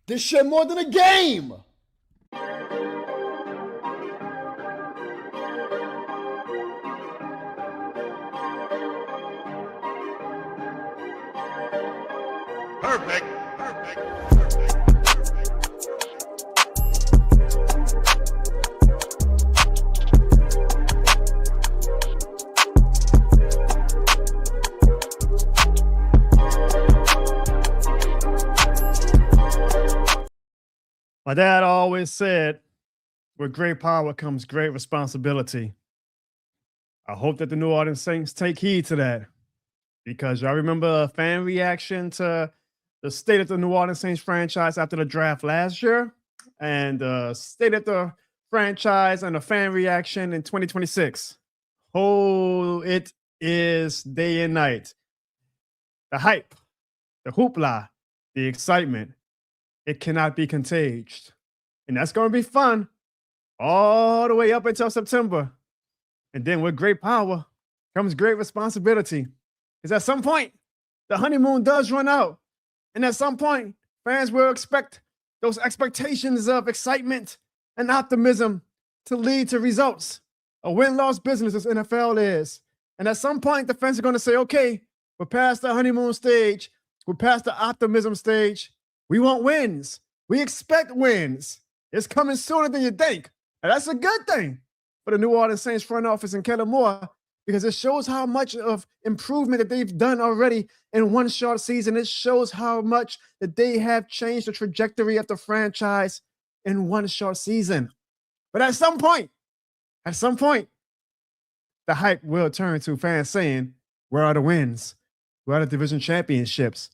This shit more than a game. Perfect. My dad always said, with great power comes great responsibility. I hope that the New Orleans Saints take heed to that, because y'all remember a fan reaction to the state of the New Orleans Saints franchise after the draft last year, and the state of the franchise and the fan reaction in 2026. Oh, it is day and night. The hype, the hoopla, the excitement, it cannot be contaged. And that's going to be fun all the way up until September. And then with great power comes great responsibility. Because at some point, the honeymoon does run out. And at some point, fans will expect those expectations of excitement and optimism to lead to results. A win-loss business as NFL is. And at some point, the fans are going to say, okay, we're past the honeymoon stage. We're past the optimism stage. We want wins. We expect wins. It's coming sooner than you think. And that's a good thing for the New Orleans Saints front office and Kellen Moore, because it shows how much of improvement that they've done already in one short season. It shows how much that they have changed the trajectory of the franchise in one short season. But at some point, the hype will turn to fans saying, where are the wins? Where are the division championships?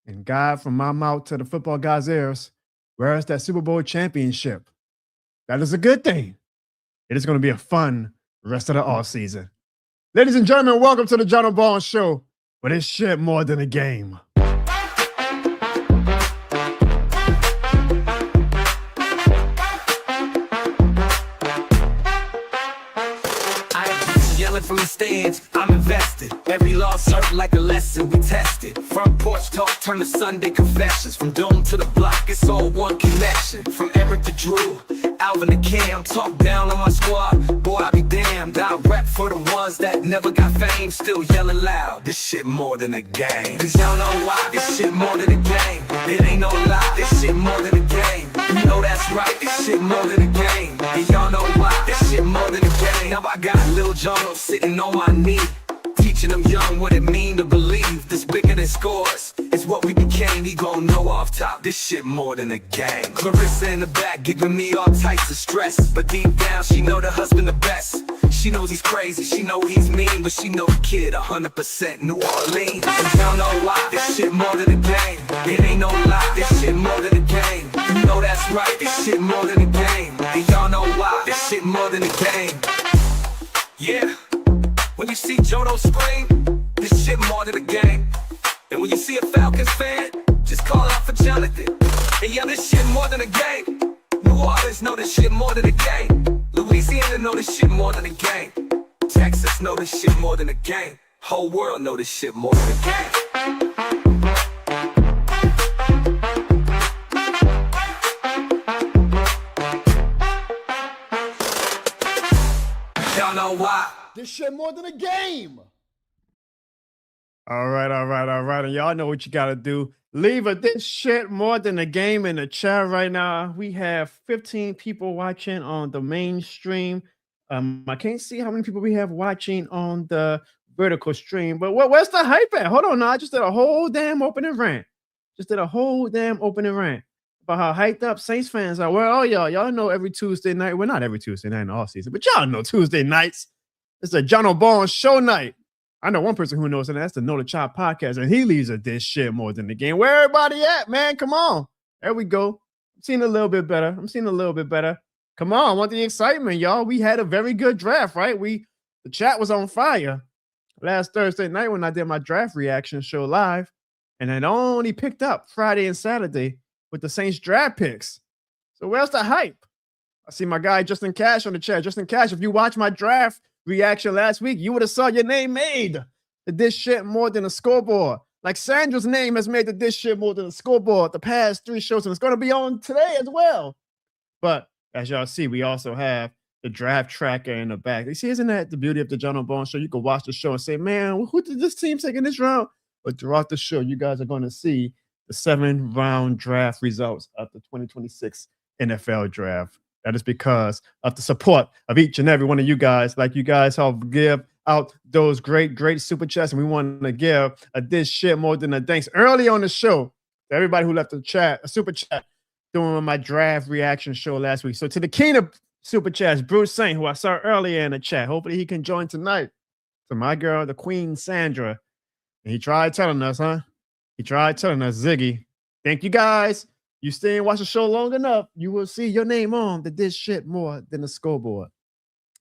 And God, from my mouth to the football guys' ears, where is that Super Bowl championship? That is a good thing. It is going to be a fun rest of the offseason. Ladies and gentlemen, welcome to the Jono Ball Show, where this shit more than a game. From the stands, I'm invested. Every loss served like a lesson, we tested. Front porch talk turn to Sunday confessions. From dome to the block, it's all one connection. From Eric to Drew, Alvin to Cam, talk down on my squad. Boy, I be damned. I rap for the ones that never got fame, still yelling loud. This shit more than a game. Cause y'all know why. This shit more than a game. It ain't no lie. This shit more than a game. You know that's right. This shit more than a game. And y'all know why. This shit more than a game. Now I got Lil Jono sitting on my knee, teaching them young what it mean to believe. This bigger than scores, it's what we became. He gon' know off top, this shit more than a game. Clarissa in the back giving me all types of stress, but deep down she know the husband the best. She knows he's crazy, she know he's mean, but she know the kid 100% New Orleans. And y'all know why, this shit more than a game. It ain't no lie, this shit more than a game. You know that's right, this shit more than a game. And y'all know why, this shit more than a game. Yeah. When you see Jono scream, this shit more than a game. And when you see a Falcons fan, just call out for Jonathan. And yeah, this shit more than a game. New Orleans know this shit more than a game. Louisiana know this shit more than a game. Texas know this shit more than a game. Whole world know this shit more than a game. Y'all know why. This shit more than a game. All right. And y'all know what you got to do. Leave this shit more than a game in the chat right now. We have 15 people watching on the mainstream. I can't see how many people we have watching on the vertical stream, but where's the hype at? Hold on now. I just did a whole damn opening rant. About how hyped up Saints fans are. Well, y'all know every Tuesday night. Well, not every Tuesday night in the off season, but y'all know Tuesday nights. It's a Jono Ball show night. I know one person who knows, and that's the Know the Chop podcast, and he leaves at this shit more than the game. Where everybody at, man? Come on. There we go. I'm seeing a little bit better. Come on, I want the excitement, y'all. We had a very good draft, right? The chat was on fire last Thursday night when I did my draft reaction show live, and it only picked up Friday and Saturday with the Saints draft picks. So where's the hype? I see my guy Justin Cash on the chat. Justin Cash, if you watch my draft reaction last week, you would have saw your name made. This shit more than a scoreboard. Like Sandra's name has made the This Shit More Than a Scoreboard the past 3 shows, and it's going to be on today as well. But as y'all see, we also have the draft tracker in the back. You see, isn't that the beauty of the Jono Bone Show? You can watch the show and say, man, who did this team take in this round? But throughout the show, you guys are going to see the 7-round draft results of the 2026 NFL draft. That is because of the support of each and every one of you guys. Like you guys help give out those great super chats, and we want to give This Shit More Than a thanks early on the show to everybody who left a super chat during my draft reaction show last week. So to the king of super chats, Bruce Saint, who I saw earlier in the chat, hopefully he can join tonight. To my girl, the Queen Sandra, and he tried telling us, He tried telling us, Ziggy, thank you guys. You stay and watch the show long enough, you will see your name on the This Shit More Than a Scoreboard.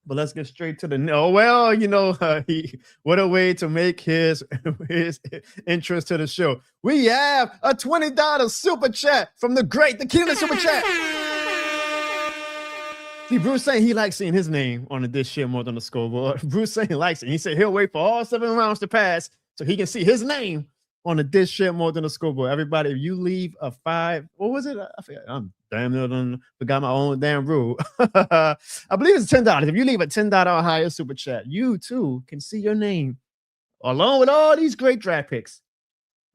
But let's get straight to the what a way to make his interest to the show. We have a $20 super chat from the king of the super chat. See, Bruce saying he likes seeing his name on the This Shit More Than the Scoreboard. Bruce saying he likes it. He said he'll wait for all 7 rounds to pass so he can see his name on the This Shit More Than the Scoreboard. Everybody, if you leave a 5, what was it? I forgot. I'm damn near done forgot my own damn rule. I believe it's $10. If you leave a $10 or higher super chat, you too can see your name along with all these great draft picks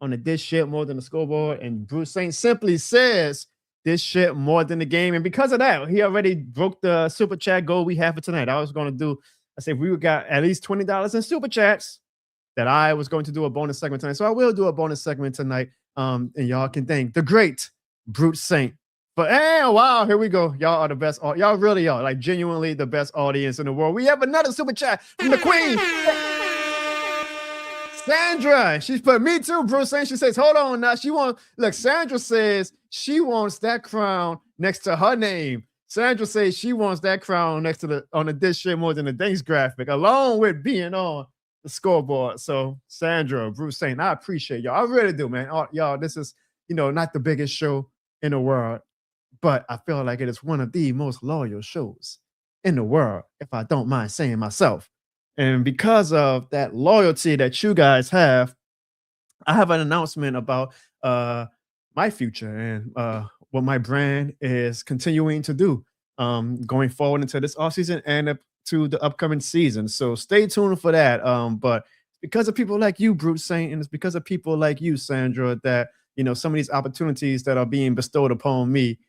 on the This Shit More Than the Scoreboard. And Bruce Saint simply says this shit more than the game. And because of that, he already broke the super chat goal we have for tonight. I said we got at least $20 in super chats, that I was going to do a bonus segment tonight. So I will do a bonus segment tonight. And y'all can thank the great Bruce Saint. But wow, here we go. Y'all are the best. Y'all really are, like, genuinely the best audience in the world. We have another super chat from the Queen. Sandra, she's put me too, Bruce Saint. She says, hold on now. Sandra says she wants that crown next to her name. Sandra says she wants that crown next to on the This Shit More Than the Thanks graphic, along with being on the scoreboard. So Sandra, Bruce Saint, I appreciate y'all. I really do, man. Y'all, this is, not the biggest show in the world, but I feel like it is one of the most loyal shows in the world, if I don't mind saying myself. And because of that loyalty that you guys have, I have an announcement about my future and what my brand is continuing to do going forward into this offseason and to the upcoming season. So stay tuned for that. But because of people like you, Bruce Saint, and it's because of people like you, Sandra, that some of these opportunities that are being bestowed upon me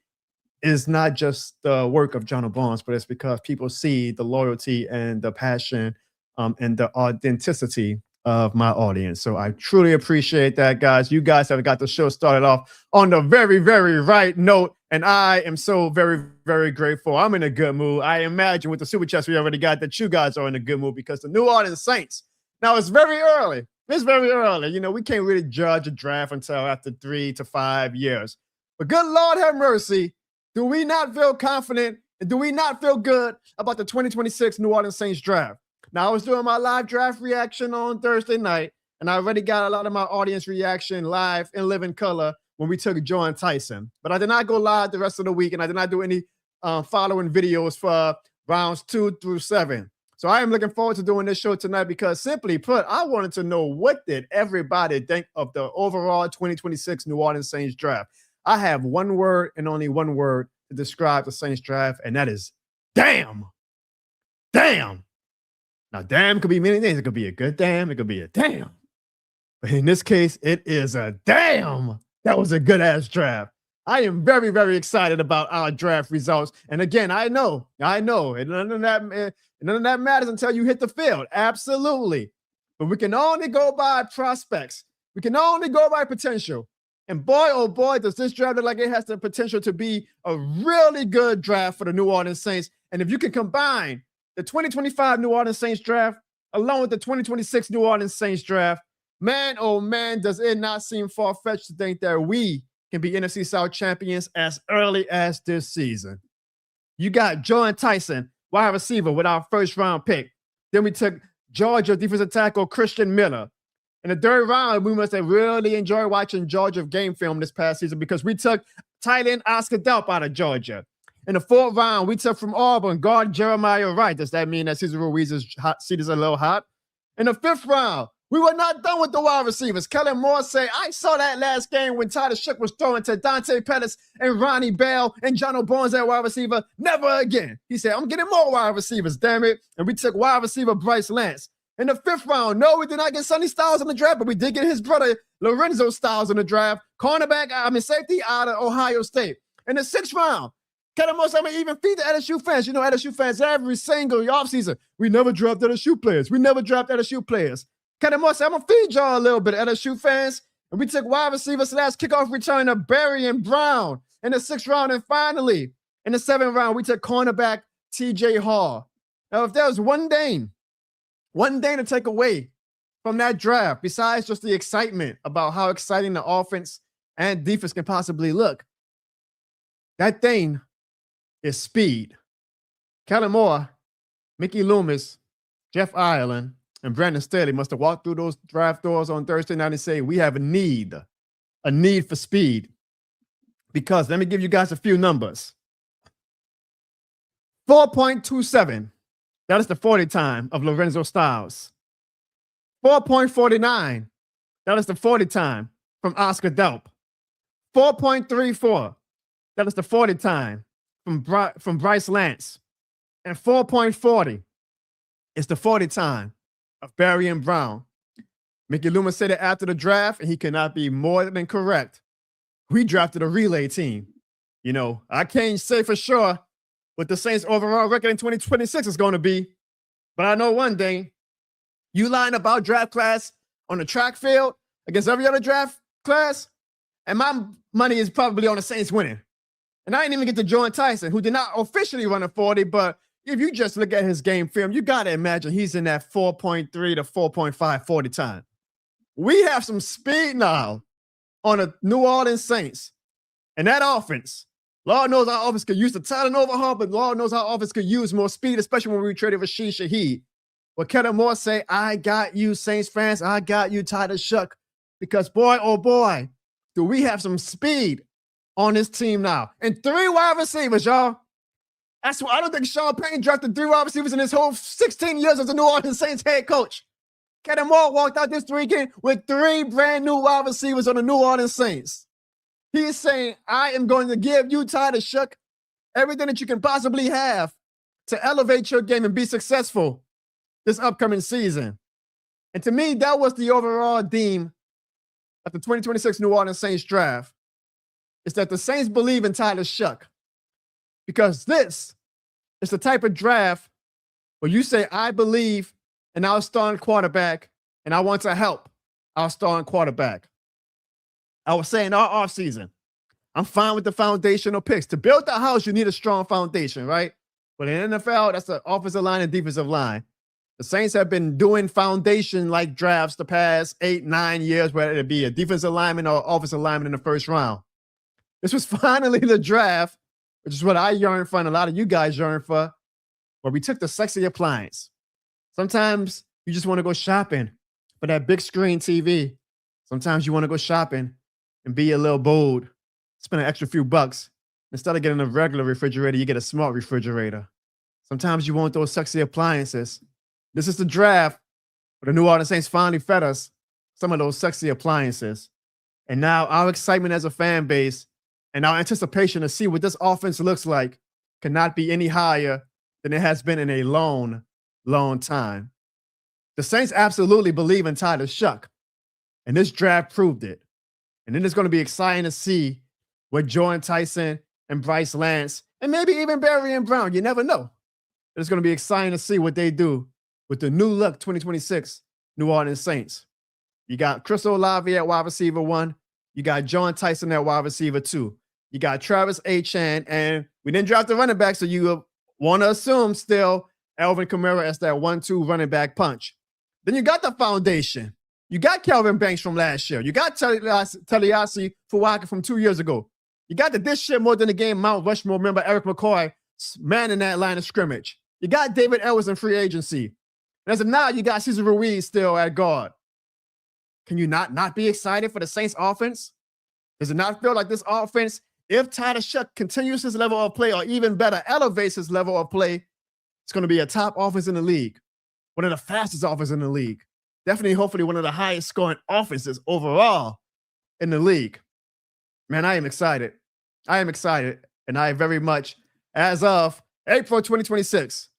is not just the work of Jono Barnes, but it's because people see the loyalty and the passion and the authenticity of my audience. So I truly appreciate that, guys. You guys have got the show started off on the very, very right note, and I am so very, very grateful. I'm in a good mood. I imagine with the super chats we already got that you guys are in a good mood, because the New Orleans Saints, now it's very early. It's very early. We can't really judge a draft until after 3 to 5 years. But good Lord have mercy, do we not feel confident and do we not feel good about the 2026 New Orleans Saints draft? Now, I was doing my live draft reaction on Thursday night, and I already got a lot of my audience reaction live in living color when we took Jordyn Tyson. But I did not go live the rest of the week, and I did not do any following videos for rounds 2 through 7. So I am looking forward to doing this show tonight because, simply put, I wanted to know, what did everybody think of the overall 2026 New Orleans Saints draft? I have one word and only one word to describe the Saints draft, and that is damn. Damn. Now, damn could be many things. It could be a good damn. It could be a damn. But in this case, it is a damn. That was a good-ass draft. I am very, very excited about our draft results. And again, I know, and none of that matters until you hit the field. Absolutely. But we can only go by prospects. We can only go by potential. And boy, oh boy, does this draft look like it has the potential to be a really good draft for the New Orleans Saints. And if you can combine the 2025 New Orleans Saints draft along with the 2026 New Orleans Saints draft, man, oh man, does it not seem far-fetched to think that we can be NFC South champions as early as this season. You got Jordyn Tyson, wide receiver, with our first-round pick. Then we took Georgia defensive tackle Christian Miller. In the third round, we must have really enjoyed watching Georgia game film this past season because we took tight end Oscar Delp out of Georgia. In the fourth round, we took from Auburn guard Jeremiah Wright. Does that mean that Cesar Ruiz's hot seat is a little hot? In the fifth round, We were not done with the wide receivers. Kellen Moore said, I saw that last game when Tyler Shook was throwing to Dante Pettis and Ronnie Bell and Jono Barnes at wide receiver. Never again. He said, I'm getting more wide receivers, damn it. And we took wide receiver Bryce Lance. In the 5th round, no, we did not get Sonny Styles in the draft, but we did get his brother Lorenzo Styles in the draft. Safety out of Ohio State. In the 6th round, Kellen Moore said, I'm even feed the LSU fans. You know, LSU fans every single offseason. We never dropped LSU players. We never dropped LSU players. Kellen Moore said, I'm going to feed y'all a little bit, LSU fans. And we took wide receiver slash kickoff returner Barry and Brown in the 6th round. And finally, in the 7th round, we took cornerback TJ Hall. Now, if there was one thing to take away from that draft, besides just the excitement about how exciting the offense and defense can possibly look, that thing is speed. Kellen Moore, Mickey Loomis, Jeff Ireland, and Brandon Staley must have walked through those draft doors on Thursday night and say, we have a need for speed. Because let me give you guys a few numbers. 4.27, that is the 40 time of Lorenzo Styles. 4.49, that is the 40 time from Oscar Delp. 4.34, that is the 40 time from Bryce Lance. And 4.40 is the 40 time of Barry and Brown. Mickey Loomis said it after the draft, and he cannot be more than correct. We drafted a relay team. You know, I can't say for sure what the Saints' overall record in 2026 is going to be, but I know one thing. You line up our draft class on the track field against every other draft class, and my money is probably on the Saints winning. And I didn't even get to Jordyn Tyson, who did not officially run a 40, but if you just look at his game film, you got to imagine he's in that 4.3 to 4.5 40 time. We have some speed now on the New Orleans Saints. And that offense, Lord knows our offense could use the talent overhaul, but Lord knows our offense could use more speed, especially when we traded Rashid Shaheed. But Kellen Moore say, I got you, Saints fans. I got you, Tyler Shook. Because boy, oh boy, do we have some speed on this team now. And 3 wide receivers, y'all. That's why I don't think Sean Payton drafted 3 wide receivers in his whole 16 years as the New Orleans Saints head coach. Kellen Moore walked out this weekend with 3 brand new wide receivers on the New Orleans Saints. He is saying, I am going to give you, Tyler Shook, everything that you can possibly have to elevate your game and be successful this upcoming season. And to me, that was the overall theme of the 2026 New Orleans Saints draft, is that the Saints believe in Tyler Shook. Because this is the type of draft where you say, I believe in our starting quarterback and I want to help our starting quarterback. I was saying all offseason, I'm fine with the foundational picks. To build the house, you need a strong foundation, right? But in the NFL, that's the offensive line and defensive line. The Saints have been doing foundation-like drafts the past 8-9 years, whether it be a defensive lineman or offensive lineman in the first round. This was finally the draft, which is what I yearn for and a lot of you guys yearn for, where we took the sexy appliance. Sometimes you just want to go shopping for that big screen TV. Sometimes you want to go shopping and be a little bold, spend an extra few bucks. Instead of getting a regular refrigerator, you get a smart refrigerator. Sometimes you want those sexy appliances. This is the draft where the New Orleans Saints finally fed us some of those sexy appliances. And now our excitement as a fan base and our anticipation to see what this offense looks like cannot be any higher than it has been in a long, long time. The Saints absolutely believe in Tyler Shook, and this draft proved it. And then it's going to be exciting to see what Jordyn Tyson and Bryce Lance and maybe even Barry and Brown, you never know. It's going to be exciting to see what they do with the new look 2026 New Orleans Saints. You got Chris Olave at wide receiver 1. You got Jordyn Tyson at wide receiver 2. You got Travis Etienne, and we didn't draft the running back, so you want to assume still Alvin Kamara as that 1-2 running back punch. Then you got the foundation. You got Kelvin Banks from last year. You got Taliasi Fuwaka from 2 years ago. You got the this shit more than the game Mount Rushmore member Eric McCoy manning that line of scrimmage. You got David Edwards in free agency. And as of now, you got Cesar Ruiz still at guard. Can you not be excited for the Saints offense? Does it not feel like this offense, if Tyler Shook continues his level of play or even better, elevates his level of play, it's going to be a top offense in the league, one of the fastest offenses in the league, Definitely, hopefully, one of the highest scoring offenses overall in the league. Man, I am excited. And I very much, as of April 2026,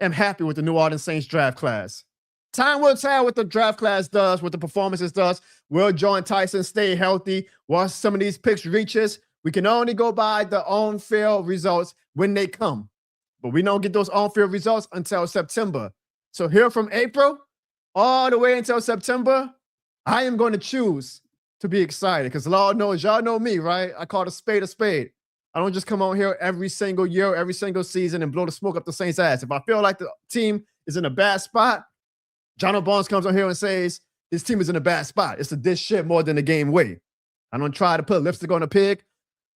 am happy with the New Orleans Saints draft class. Time will tell what the draft class does, what the performances does. Will Jordyn Tyson stay healthy? Once some of these picks reaches, we can only go by the on-field results when they come. But we don't get those on-field results until September. So here from April all the way until September, I am going to choose to be excited because Lord knows, y'all know me, right? I call a spade a spade. I don't just come on here every single year, every single season and blow the smoke up the Saints' ass. If I feel like the team is in a bad spot, Jono Barnes comes on here and says, this team is in a bad spot. It's a dish shit more than the game way. I don't try to put lipstick on a pig.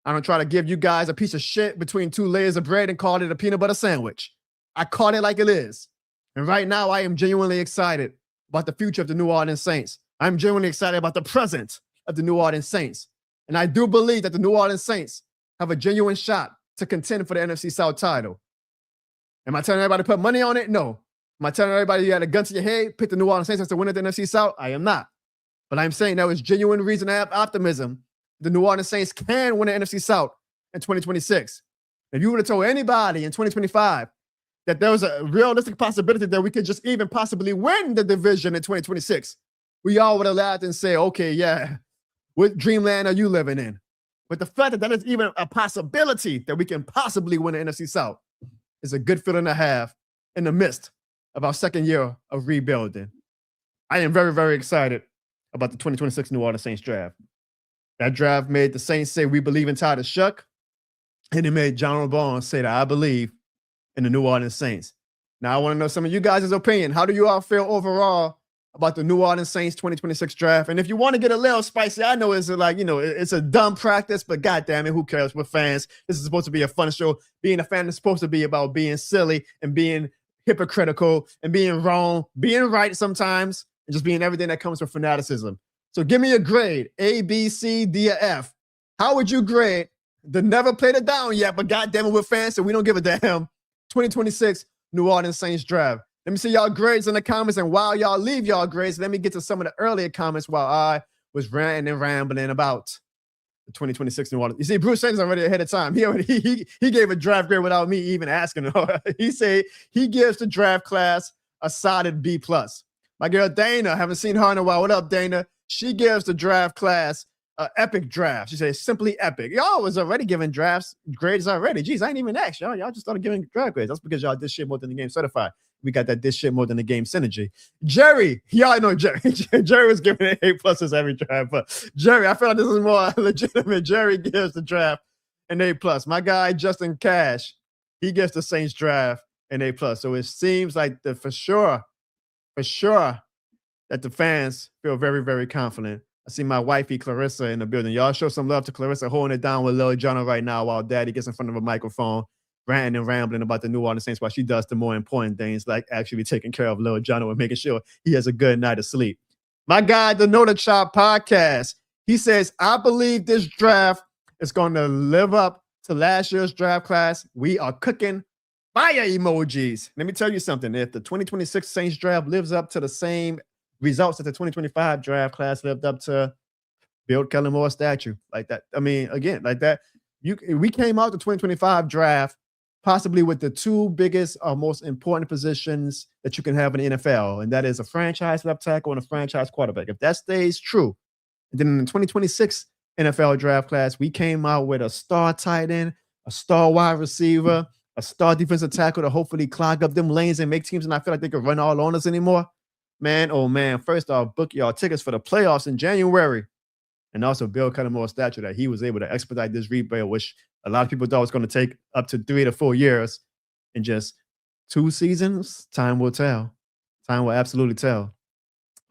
I don't try to give you guys a piece of shit between two layers of bread and call it a peanut butter sandwich. I call it like it is. And right now, I am genuinely excited about the future of the New Orleans Saints. I'm genuinely excited about the present of the New Orleans Saints. And I do believe that the New Orleans Saints have a genuine shot to contend for the NFC South title. Am I telling everybody to put money on it? No. Am I telling everybody you had a gun to your head, pick the New Orleans Saints as the winner of the NFC South? I am not. But I'm saying there is genuine reason to have optimism. The New Orleans Saints can win the NFC South in 2026. If you would have told anybody in 2025 that there was a realistic possibility that we could just even possibly win the division in 2026, we all would have laughed and say, okay, yeah, what dreamland are you living in? But the fact that that is even a possibility that we can possibly win the NFC South is a good feeling to have in the midst of our second year of rebuilding. I am very, very excited about the 2026 New Orleans Saints draft. That draft made the Saints say, we believe in Tyler Shuck. And it made Jono Barnes say that I believe in the New Orleans Saints. Now, I want to know some of you guys' opinion. How do you all feel overall about the New Orleans Saints 2026 draft? And if you want to get a little spicy, I know it's like, it's a dumb practice, but goddamn it, who cares? We're fans. This is supposed to be a fun show. Being a fan is supposed to be about being silly and being hypocritical and being wrong, being right sometimes, and just being everything that comes with fanaticism. So give me a grade, A, B, C, D, or F. How would you grade the never played it down yet, but goddamn it, we're fans, so we don't give a damn 2026 New Orleans Saints draft? Let me see y'all grades in the comments, and while y'all leave y'all grades, let me get to some of the earlier comments while I was ranting and rambling about the 2026 New Orleans. You see, Bruce Sanders already ahead of time. He gave a draft grade without me even asking him. He said he gives the draft class a solid B+. My girl Dana, haven't seen her in a while. What up, Dana? She gives the draft class an epic draft. She says simply epic. Y'all was already giving drafts grades already. Jeez, I ain't even asked y'all. Y'all just started giving draft grades. That's because y'all did shit more than the game certified. We got that this shit more than the game synergy. Jerry, y'all know Jerry. Jerry was giving it A+ every draft, but Jerry, I feel like this is more legitimate. Jerry gives the draft an A+. My guy Justin Cash, he gives the Saints draft an A+. So it seems like for sure that the fans feel very, very confident. I see my wifey Clarissa in the building. Y'all show some love to Clarissa holding it down with Lil Jono right now while Daddy gets in front of a microphone, ranting and rambling about the New Orleans Saints while she does the more important things like actually taking care of Lil Jono and making sure he has a good night of sleep. My guy, the Know the Chop podcast, he says, I believe this draft is going to live up to last year's draft class. We are cooking fire emojis. Let me tell you something. If the 2026 Saints draft lives up to the same results that the 2025 draft class lived up to, build Kellen Moore statue like that. I mean, again, like that. We came out the 2025 draft possibly with the two biggest or most important positions that you can have in the NFL, and that is a franchise left tackle and a franchise quarterback. If that stays true, and then in the 2026 NFL draft class, we came out with a star tight end, a star wide receiver, a star defensive tackle to hopefully clog up them lanes and make teams and I feel like they can run all on us anymore. Man, oh man, first off, book y'all tickets for the playoffs in January. And also build Kellen Moore's stature that he was able to expedite this rebuild, which a lot of people thought was going to take up to 3 to 4 years in just 2 seasons. Time will tell. Time will absolutely tell.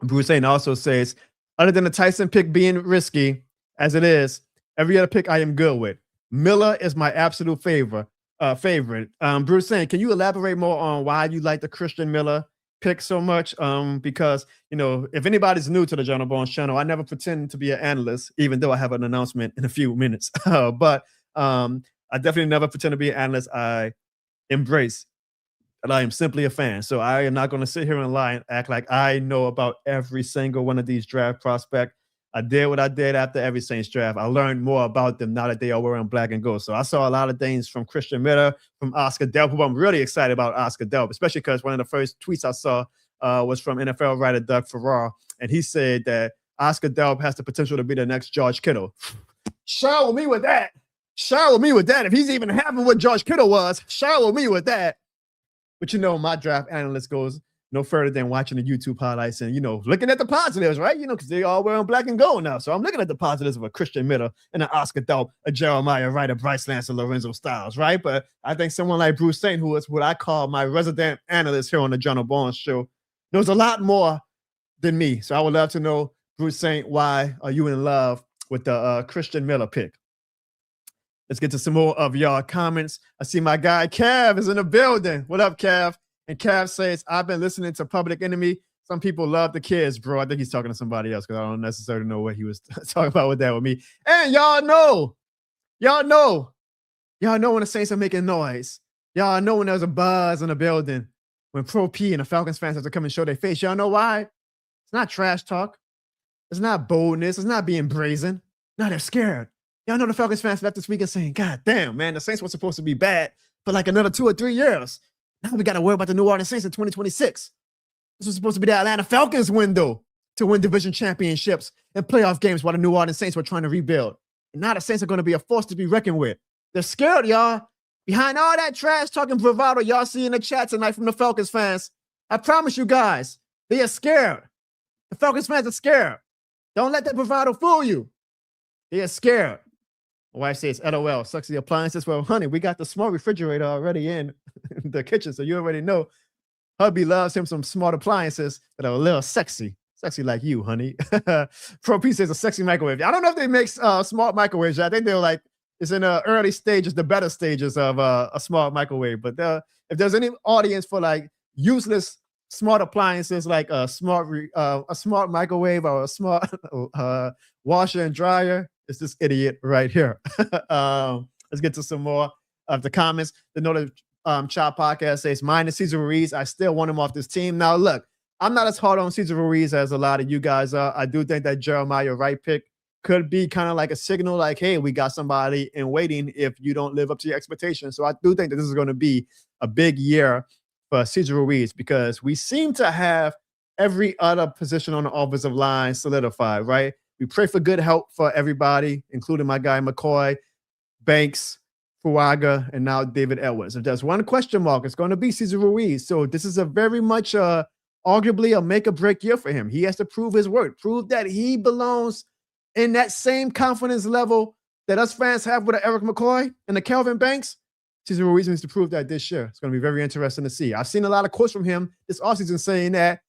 Bruce Bain also says, other than the Tyson pick being risky, as it is, every other pick I am good with. Miller is my absolute favorite. Bruce Bain, can you elaborate more on why you like the Christian Miller pick so much? Because, if anybody's new to the Jono Barnes channel, I never pretend to be an analyst, even though I have an announcement in a few minutes. But I definitely never pretend to be an analyst. I embrace but I am simply a fan. So I am not going to sit here and lie and act like I know about every single one of these draft prospects. I did what I did after every Saints draft. I learned more about them now that they are wearing black and gold. So I saw a lot of things from Christian Miller, from Oscar Delp, who I'm really excited about Oscar Delp, especially because one of the first tweets I saw was from NFL writer Doug Farrar, and he said that Oscar Delp has the potential to be the next George Kittle. Shower me with that. Shower me with that. If he's even having what George Kittle was, shower me with that. But my draft analyst goes no further than watching the YouTube highlights and, looking at the positives, right? Because they all wearing black and gold now. So I'm looking at the positives of a Christian Miller and an Oscar Delp, a Jeremiah Wright, a Bryce Lance, and Lorenzo Styles, right? But I think someone like Bruce Saint, who is what I call my resident analyst here on the Jono Barnes Show, knows a lot more than me. So I would love to know, Bruce Saint, why are you in love with the Christian Miller pick? Let's get to some more of y'all comments. I see my guy Cav is in the building. What up, Cav? And Cav says, I've been listening to Public Enemy. Some people love the kids, bro. I think he's talking to somebody else because I don't necessarily know what he was talking about with that with me. And y'all know when the Saints are making noise. Y'all know when there's a buzz in the building. When Pro P and the Falcons fans have to come and show their face. Y'all know why? It's not trash talk. It's not boldness. It's not being brazen. No, they're scared. Y'all know the Falcons fans left this weekend saying, God damn, man, the Saints were supposed to be bad for like another 2 or 3 years. Now we got to worry about the New Orleans Saints in 2026. This was supposed to be the Atlanta Falcons window to win division championships and playoff games while the New Orleans Saints were trying to rebuild. And now the Saints are going to be a force to be reckoned with. They're scared, y'all. Behind all that trash talking bravado y'all see in the chat tonight from the Falcons fans, I promise you guys, they are scared. The Falcons fans are scared. Don't let that bravado fool you. They are scared. My wife says, LOL, sucks the appliances. Well, honey, we got the smart refrigerator already in the kitchen, so you already know. Hubby loves him some smart appliances that are a little sexy. Sexy like you, honey. Pro P says a sexy microwave. I don't know if they make smart microwaves. I think they're like, it's in the early stages, the better stages of a smart microwave. But if there's any audience for like useless smart appliances like a smart microwave or a smart washer and dryer, it's this idiot right here. Let's get to some more of the comments. The Noted Chop podcast says, mine is Cesar Ruiz. I still want him off this team. Now, look, I'm not as hard on Cesar Ruiz as a lot of you guys are. I do think that Jeremiah Wright pick could be kind of like a signal like, hey, we got somebody in waiting if you don't live up to your expectations. So I do think that this is going to be a big year for Cesar Ruiz because we seem to have every other position on the offensive line solidified, right? We pray for good health for everybody, including my guy McCoy, Banks, Fuaga, and now David Edwards. If there's one question mark, it's going to be Cesar Ruiz. So this is a very much arguably a make-or-break year for him. He has to prove his worth, prove that he belongs in that same confidence level that us fans have with Eric McCoy and the Kelvin Banks. Cesar Ruiz needs to prove that this year. It's going to be very interesting to see. I've seen a lot of quotes from him this offseason saying that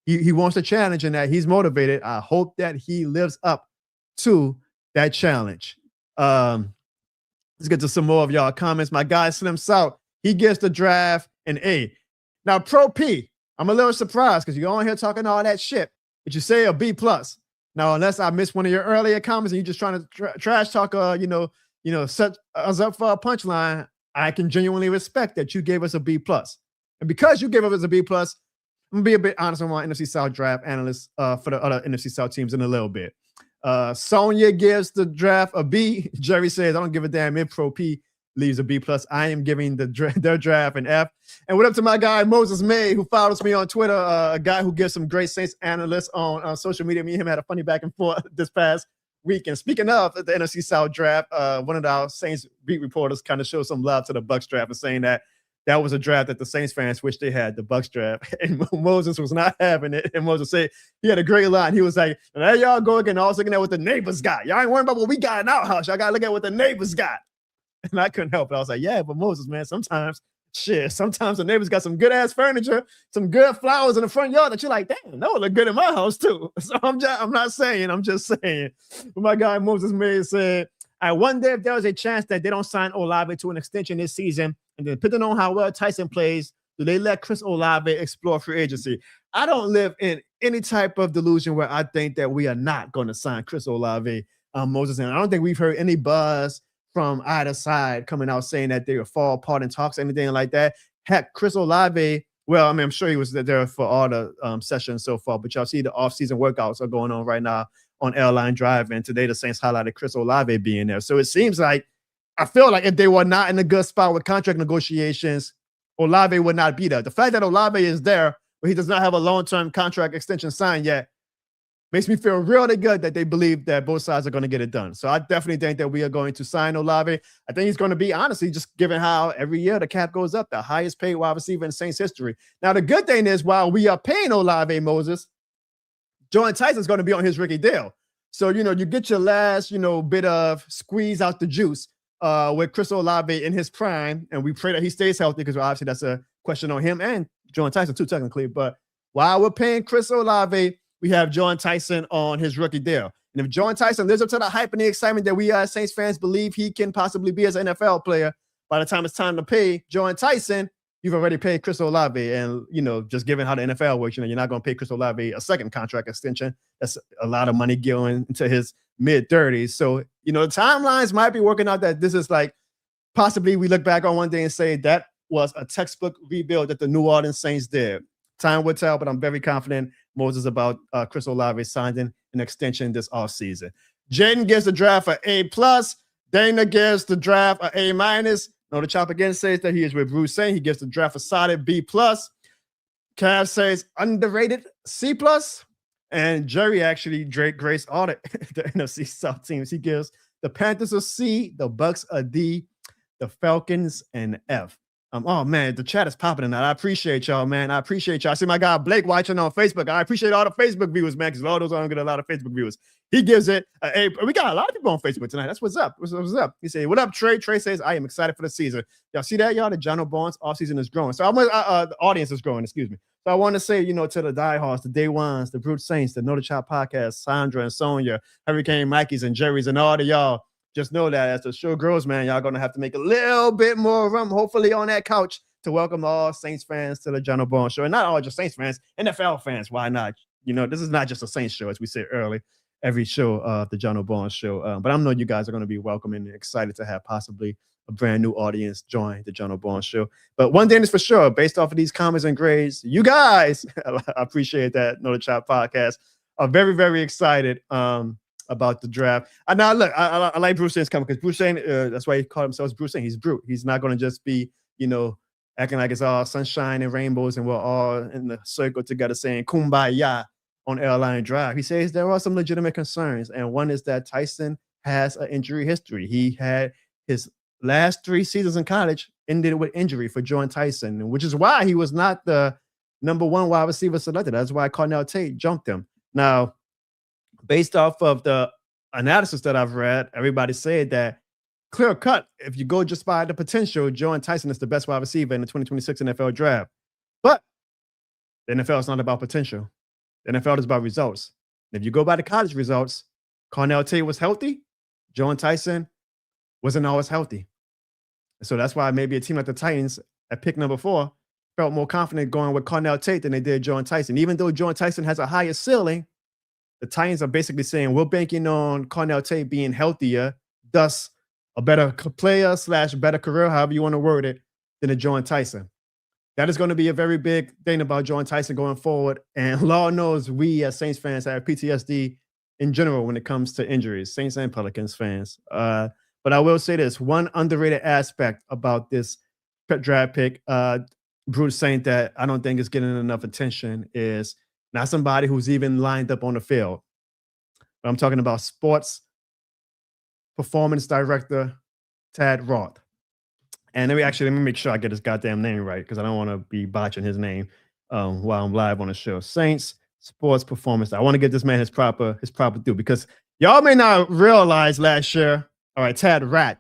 he wants to challenge and that he's motivated. I hope that he lives up to that challenge. Let's get to some more of y'all comments. My guy Slim South, he gives the draft an A. Now, Pro P, I'm a little surprised because you're on here talking all that shit, but you say a B+. Now, unless I missed one of your earlier comments and you're just trying to trash talk, set us up for a punchline, I can genuinely respect that you gave us a B+. And because you gave us a B+, I'm going to be a bit honest on my NFC South draft analysts for the other NFC South teams in a little bit. Sonia gives the draft a B. Jerry says, I don't give a damn if Pro P leaves a B+. I am giving their draft an F. And what up to my guy, Moses May, who follows me on Twitter, a guy who gives some great Saints analysts on social media. Me and him had a funny back and forth this past week. And speaking of the NFC South draft, one of our Saints beat reporters kind of showed some love to the Bucs draft and saying that was a draft that the Saints fans wish they had, the Bucs draft. And Moses was not having it. And Moses said, he had a great line. He was like, there y'all go again. I was looking at what the neighbors got. Y'all ain't worrying about what we got in our house. Y'all got to look at what the neighbors got. And I couldn't help it. I was like, yeah, but Moses, man, sometimes the neighbors got some good-ass furniture, some good flowers in the front yard that you're like, damn, that would look good in my house too. So I'm just saying. But my guy Moses May said, I wonder if there was a chance that they don't sign Olave to an extension this season, and then depending on how well Tyson plays, do they let Chris Olave explore free agency? I don't live in any type of delusion where I think that we are not going to sign Chris Olave, Moses, and I don't think we've heard any buzz from either side coming out saying that they will fall apart in talks, anything like that. Heck, Chris Olave, well, I mean, I'm sure he was there for all the sessions so far, but y'all see the offseason workouts are going on right now on Airline Drive, and today the Saints highlighted Chris Olave being there. So it seems like, I feel like if they were not in a good spot with contract negotiations, Olave would not be there. The fact that Olave is there, but he does not have a long-term contract extension signed yet, makes me feel really good that they believe that both sides are going to get it done. So I definitely think that we are going to sign Olave. I think he's going to be, honestly, just given how every year the cap goes up, the highest paid wide receiver in Saints history. Now, the good thing is, while we are paying Olave, Moses, Jordyn Tyson is going to be on his rookie deal. So, you get your last, bit of squeeze out the juice with Chris Olave in his prime. And we pray that he stays healthy, because obviously that's a question on him and Jordyn Tyson too, technically. But while we're paying Chris Olave, we have Jordyn Tyson on his rookie deal. And if Jordyn Tyson lives up to the hype and the excitement that we as Saints fans believe he can possibly be as an NFL player, by the time it's time to pay Jordyn Tyson, you've already paid Chris Olave. And, just given how the NFL works, you're not going to pay Chris Olave a second contract extension. That's a lot of money going into his mid-30s. So, the timelines might be working out that this is like, possibly we look back on one day and say that was a textbook rebuild that the New Orleans Saints did. Time will tell, but I'm very confident, Moses, about Chris Olave signing an extension this offseason. Jaden gives the draft an A+. Dana gives the draft an A-. No, the chop again says that he is with Russini. He gives the draft a solid B+. Cav says underrated C+. And Jerry actually graced all the NFC South teams. He gives the Panthers a C, the Bucs a D, the Falcons an F. Oh, man, the chat is popping tonight. I appreciate y'all, man. I appreciate y'all. I see my guy Blake watching on Facebook. I appreciate all the Facebook viewers, man, because all those don't get a lot of Facebook viewers. He gives it an A. We got a lot of people on Facebook tonight. That's what's up. What's up? He said, what up, Trey? Trey says, I am excited for the season. Y'all see that, y'all? The Jono Barnes offseason is growing. So the audience is growing, excuse me. So I want to say, to the diehards, the Day Ones, the Brute Saints, the Know the Chop podcast, Sandra and Sonia, Hurricane Mikey's and Jerry's, and all of y'all. Just know that as the show grows, man, y'all going to have to make a little bit more room, hopefully on that couch, to welcome all Saints fans to the Jono Barnes Show. And not all just Saints fans, NFL fans. Why not? This is not just a Saints show, as we said early, every show of the Jono Barnes Show. But I know you guys are going to be welcoming and excited to have possibly a brand new audience join the Jono Barnes Show. But one thing is for sure, based off of these comments and grades, you guys, I appreciate that, Know the Chop podcast, are very, very excited about the draft. Now, look, I like Bruce Saints coming, because Bruce Saints, that's why he called himself Bruce Saints. He's Brute. He's not going to just be, acting like it's all sunshine and rainbows and we're all in the circle together saying kumbaya on Airline Drive. He says there are some legitimate concerns, and one is that Tyson has an injury history. He had his last 3 seasons in college ended with injury for Jordyn Tyson, which is why he was not the number 1 wide receiver selected. That's why Cornell Tate jumped him. Now, based off of the analysis that I've read, everybody said that clear cut, if you go just by the potential, Jordyn Tyson is the best wide receiver in the 2026 NFL draft. But the NFL is not about potential. The NFL is about results. If you go by the college results, Cornell Tate was healthy. Jordyn Tyson wasn't always healthy. So that's why maybe a team like the Titans at pick number 4 felt more confident going with Cornell Tate than they did Jordyn Tyson. Even though Jordyn Tyson has a higher ceiling, the Titans are basically saying we're banking on Cornell Tate being healthier, thus a better player / better career, however you want to word it, than a Jordyn Tyson. That is going to be a very big thing about Jordyn Tyson going forward. And Lord knows we as Saints fans have PTSD in general when it comes to injuries, Saints and Pelicans fans. But I will say this, one underrated aspect about this draft pick, Bruce saying that I don't think is getting enough attention, is not somebody who's even lined up on the field. But I'm talking about sports performance director Tad Roth. And let me make sure I get his goddamn name right, because I don't want to be botching his name while I'm live on the show. Saints sports performance. I want to get this man his proper due, because y'all may not realize last year. All right, Tad Rat.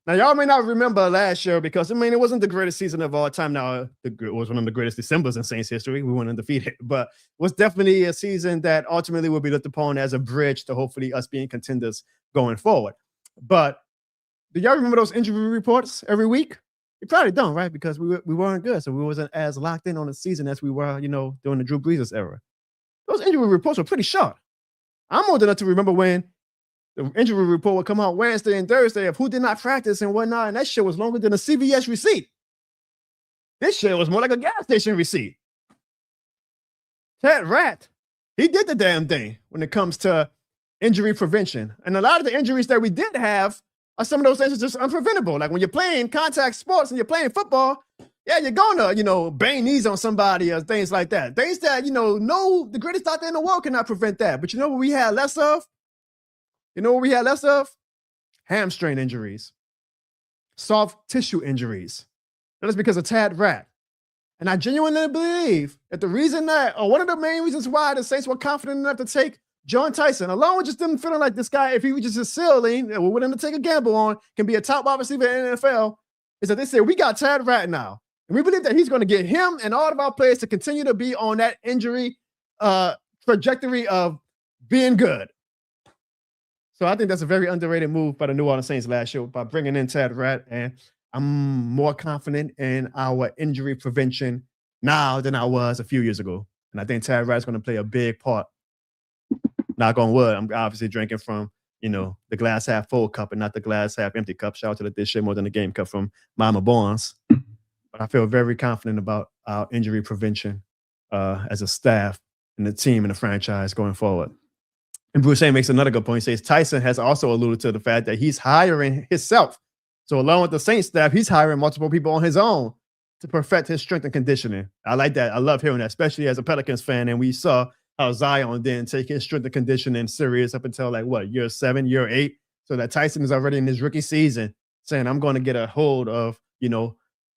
Now, y'all may not remember last year because, it wasn't the greatest season of all time. Now, it was one of the greatest Decembers in Saints history. We went undefeated, but it was definitely a season that ultimately will be looked upon as a bridge to hopefully us being contenders going forward. But do y'all remember those injury reports every week? You probably don't, right? Because we weren't good, so we wasn't as locked in on the season as we were, during the Drew Brees era. Those injury reports were pretty short. I'm old enough to remember when the injury report would come out Wednesday and Thursday of who did not practice and whatnot, and that shit was longer than a CVS receipt. This shit was more like a gas station receipt. Ted Rat, he did the damn thing when it comes to injury prevention. And a lot of the injuries that we did have are some of those things just unpreventable. Like when you're playing contact sports and you're playing football, yeah, you're gonna, bang knees on somebody or things like that. Things that, no, the greatest doctor in the world cannot prevent that. But you know what we had less of? Hamstring injuries, soft tissue injuries. That is because of Tad Rat. And I genuinely believe that the reason that, or one of the main reasons why the Saints were confident enough to take Jordyn Tyson, along with just them feeling like this guy, if he was just a ceiling and we're willing to take a gamble on, can be a top wide receiver in the NFL, is that they said, we got Tad Rat now. And we believe that he's going to get him and all of our players to continue to be on that injury trajectory of being good. So I think that's a very underrated move by the New Orleans Saints last year by bringing in Tad Rat. And I'm more confident in our injury prevention now than I was a few years ago. And I think Tad Rat is going to play a big part. Knock on wood, I'm obviously drinking from, the glass half full cup and not the glass half empty cup. Shout out to the This Shit More Than the Game cup from Mama Barnes. But I feel very confident about our injury prevention as a staff and the team and the franchise going forward. And Bruce A makes another good point. He says Tyson has also alluded to the fact that he's hiring himself. So along with the Saints staff, he's hiring multiple people on his own to perfect his strength and conditioning. I like that. I love hearing that, especially as a Pelicans fan. And we saw how Zion didn't take his strength and conditioning serious up until year 7, year 8. So that Tyson is already in his rookie season saying, I'm going to get a hold of,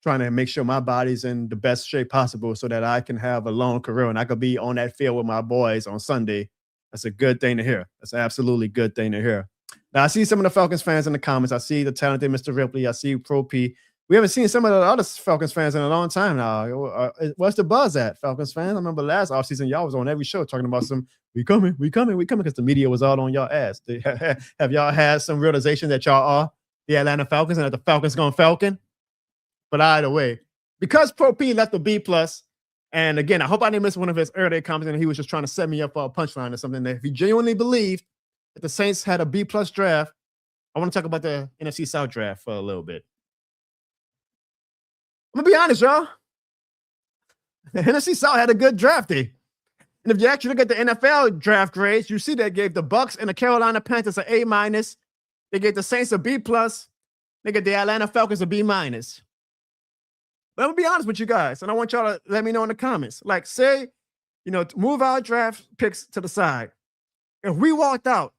trying to make sure my body's in the best shape possible so that I can have a long career and I could be on that field with my boys on Sunday. That's a good thing to hear. That's an absolutely good thing to hear. Now, I see some of the Falcons fans in the comments. I see the talented Mr. Ripley. I see Pro P. We haven't seen some of the other Falcons fans in a long time now. What's the buzz at, Falcons fans? I remember last offseason, y'all was on every show talking about we coming, because the media was all on y'all ass. Have y'all had some realization that y'all are the Atlanta Falcons and that the Falcons going Falcon? But either way, because Pro P left a B+, and again, I hope I didn't miss one of his earlier comments and he was just trying to set me up for a punchline or something. That if he genuinely believed that the Saints had a B+ draft, I want to talk about the NFC South draft for a little bit. I'm going to be honest, y'all. The NFC South had a good draft day. And if you actually look at the NFL draft grades, you see they gave the Bucs and the Carolina Panthers an A-. They gave the Saints a B+. They gave the Atlanta Falcons a B-. But I'm going to be honest with you guys, and I want y'all to let me know in the comments. Like, say, move our draft picks to the side. If we walked out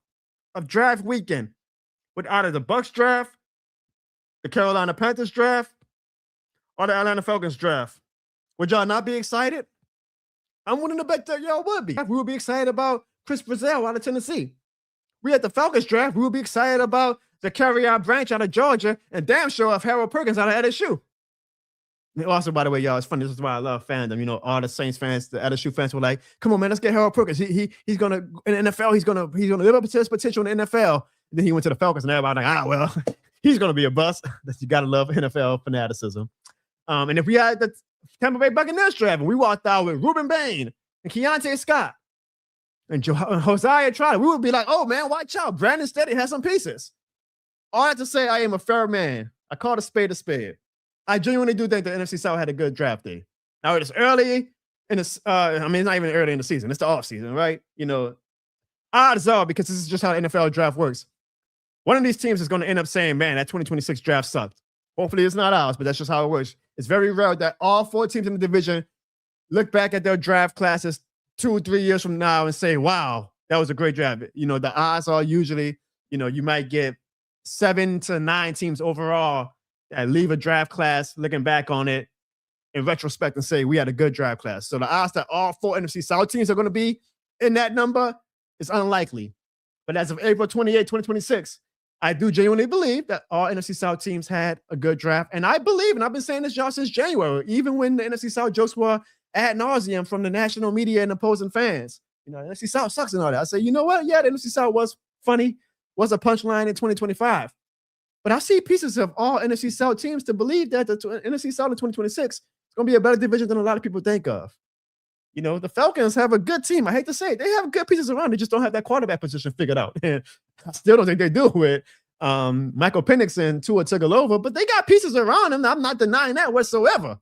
of draft weekend with either the Bucs draft, the Carolina Panthers draft, or the Atlanta Falcons draft, would y'all not be excited? I'm willing to bet that y'all would be. We would be excited about Chris Brazil out of Tennessee. We at the Falcons draft, we would be excited about the Carrier Branch out of Georgia, and damn sure of Harold Perkins out of LSU. Also, by the way, y'all, it's funny. This is why I love fandom. All the Saints fans, the LSU fans were like, "Come on, man, let's get Harold Perkins. He's gonna in the NFL. He's gonna live up to his potential in the NFL." And then he went to the Falcons, and everybody like, he's gonna be a bust. You gotta love NFL fanaticism. And if we had the Tampa Bay Buccaneers draft, and we walked out with Rueben Bain and Keontae Scott and Josiah Trotter, we would be like, "Oh man, watch out! Brandon Staley has some pieces." All I have to say, I am a fair man. I call a spade a spade. I genuinely do think the NFC South had a good draft day. Now, it's early in the, it's not even early in the season. It's the offseason, right? Odds are, because this is just how the NFL draft works, one of these teams is going to end up saying, man, that 2026 draft sucked. Hopefully it's not ours, but that's just how it works. It's very rare that all 4 teams in the division look back at their draft classes 2 or 3 years from now and say, wow, that was a great draft. The odds are usually, you might get 7 to 9 teams overall that leave a draft class looking back on it in retrospect and say we had a good draft class. So the odds that all 4 NFC South teams are going to be in that number is unlikely. But as of April 28, 2026, I do genuinely believe that all NFC South teams had a good draft. And I believe, and I've been saying this, y'all, since January, even when the NFC South jokes were ad nauseum from the national media and opposing fans. NFC South sucks and all that. I say, you know what? Yeah, the NFC South was funny, was a punchline in 2025. But I see pieces of all NFC South teams to believe that the NFC South in 2026 is going to be a better division than a lot of people think of. The Falcons have a good team. I hate to say it. They have good pieces around. They just don't have that quarterback position figured out. And I still don't think they do with Michael Penix and Tua Tagovailoa, but they got pieces around them. I'm not denying that whatsoever.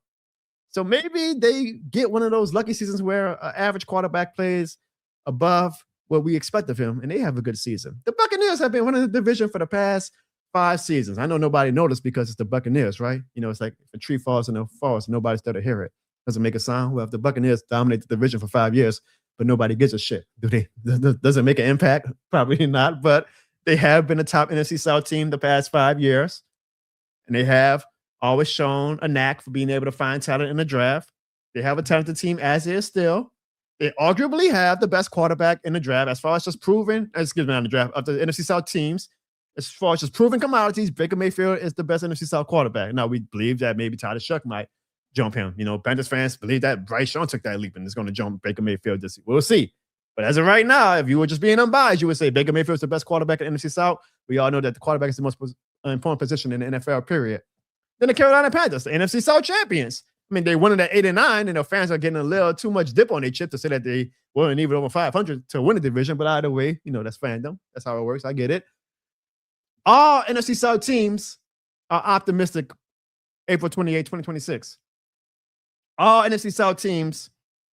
So maybe they get one of those lucky seasons where an average quarterback plays above what we expect of him, and they have a good season. The Buccaneers have been winning the division for the past 5 seasons. I know nobody noticed because it's the Buccaneers, right? It's like if a tree falls in the forest, nobody's there to hear it. Doesn't make a sound. Well, if the Buccaneers dominate the division for 5 years, but nobody gives a shit, do they? Does it make an impact? Probably not, but they have been a top NFC South team the past 5 years, and they have always shown a knack for being able to find talent in the draft. They have a talented team as is still. They arguably have the best quarterback in the draft as far as just proven, excuse me, on the draft of the NFC South teams. As far as just proven commodities, Baker Mayfield is the best NFC South quarterback. Now, we believe that maybe Tyler Shuck might jump him. Panthers fans believe that Bryce Young took that leap and is going to jump Baker Mayfield this year. We'll see. But as of right now, if you were just being unbiased, you would say Baker Mayfield is the best quarterback in NFC South. We all know that the quarterback is the most important position in the NFL, period. Then the Carolina Panthers, the NFC South champions. I mean, they won it at 8-9, and their fans are getting a little too much dip on their chip to say that they weren't even over 500 to win the division. But either way, that's fandom. That's how it works. I get it. All NFC South teams are optimistic April 28, 2026. All NFC South teams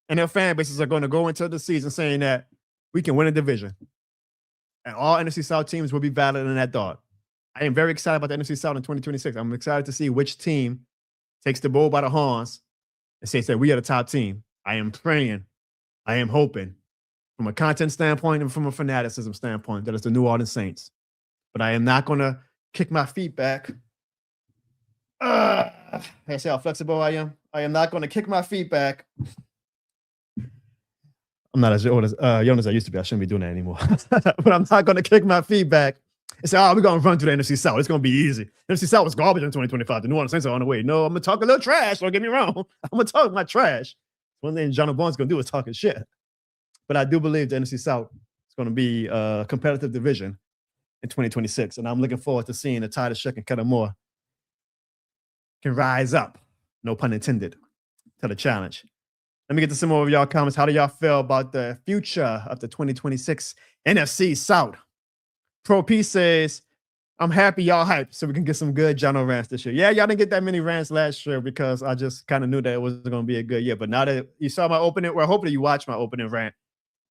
and their fan bases are going to go into the season saying that we can win a division. And all NFC South teams will be valid in that thought. I am very excited about the NFC South in 2026. I'm excited to see which team takes the bull by the horns and says that we are the top team. I am praying, I am hoping, from a content standpoint and from a fanaticism standpoint, that it's the New Orleans Saints. But I am not going to kick my feet back. I see how flexible I am. I am not going to kick my feet back. I'm not as old as young as I used to be. I shouldn't be doing that anymore. But I'm not going to kick my feet back and say, we're going to run through the NFC South. It's going to be easy. NFC South was garbage in 2025. The New Orleans Saints are on the way. No, I'm going to talk a little trash. Don't get me wrong. I'm going to talk my trash. One thing Jono Bone's going to do is talking shit. But I do believe the NFC South is going to be a competitive division in 2026. And I'm looking forward to seeing the Tyler Shuck and Kellen Moore can rise up, no pun intended, to the challenge. Let me get to some more of y'all comments. How do y'all feel about the future of the 2026 NFC South? Pro P says, I'm happy y'all hyped so we can get some good Jono rants this year. Yeah, y'all didn't get that many rants last year because I just kind of knew that it wasn't going to be a good year. But now that you saw my opening, well, hopefully you watched my opening rant,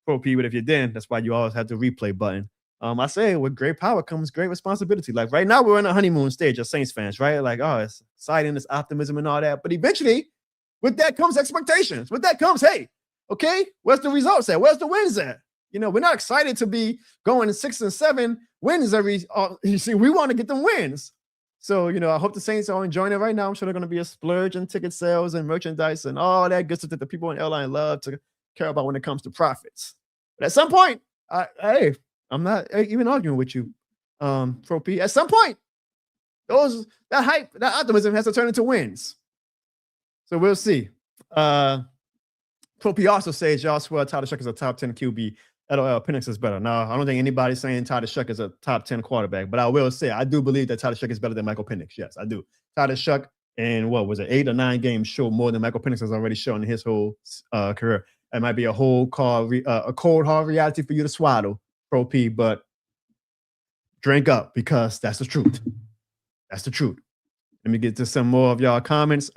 Pro P, but if you didn't, that's why you always have the replay button. I say with great power comes great responsibility. Like right now, we're in a honeymoon stage as Saints fans, right? Like, it's exciting, it's optimism and all that. But eventually, with that comes expectations. With that comes, hey, okay, where's the results at? Where's the wins at? We're not excited to be going 6 and 7 wins every. You see, we want to get them wins. So, I hope the Saints are enjoying it right now. I'm sure they're going to be a splurge in ticket sales and merchandise and all that good stuff that the people in airline love to care about when it comes to profits. But at some point, I'm not even arguing with you, Pro P. At some point, that hype, that optimism has to turn into wins. So we'll see. Pro P also says, y'all swear Tyler Shuck is a top 10 QB. LOL, Penix is better. No, I don't think anybody's saying Tyler Shuck is a top 10 quarterback, but I will say I do believe that Tyler Shuck is better than Michael Penix. Yes, I do. Tyler Shuck in 8 or 9 games show more than Michael Penix has already shown in his whole career. It might be a cold, hard reality for you to swallow, Pro P, but drink up because that's the truth. That's the truth. Let me get to some more of y'all comments.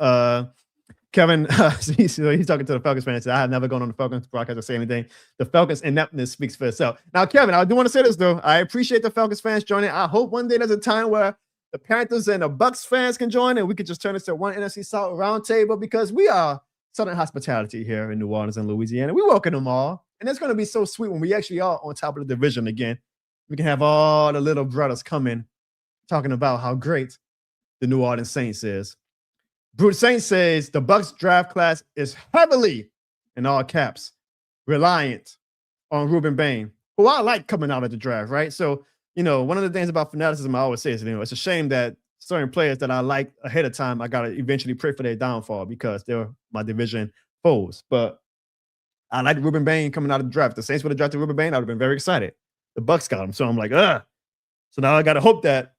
Kevin, he's talking to the Falcons fans. I have never gone on the Falcons broadcast to say anything. The Falcons ineptness speaks for itself. Now, Kevin, I do want to say this, though. I appreciate the Falcons fans joining. I hope one day there's a time where the Panthers and the Bucs fans can join and we could just turn this to one NFC South roundtable because we are Southern hospitality here in New Orleans and Louisiana. We welcome them all. And it's going to be so sweet when we actually are on top of the division again. We can have all the little brothers come in talking about how great the New Orleans Saints is. Brute Saint says the Bucs draft class is heavily, in all caps, reliant on Rueben Bain, who I like coming out of the draft, right? So, one of the things about fanaticism I always say is, it's a shame that certain players that I like ahead of time, I got to eventually pray for their downfall because they're my division foes. But I like Rueben Bain coming out of the draft. The Saints would have drafted Rueben Bain. I would have been very excited. The Bucs got him. So I'm like, So now I got to hope that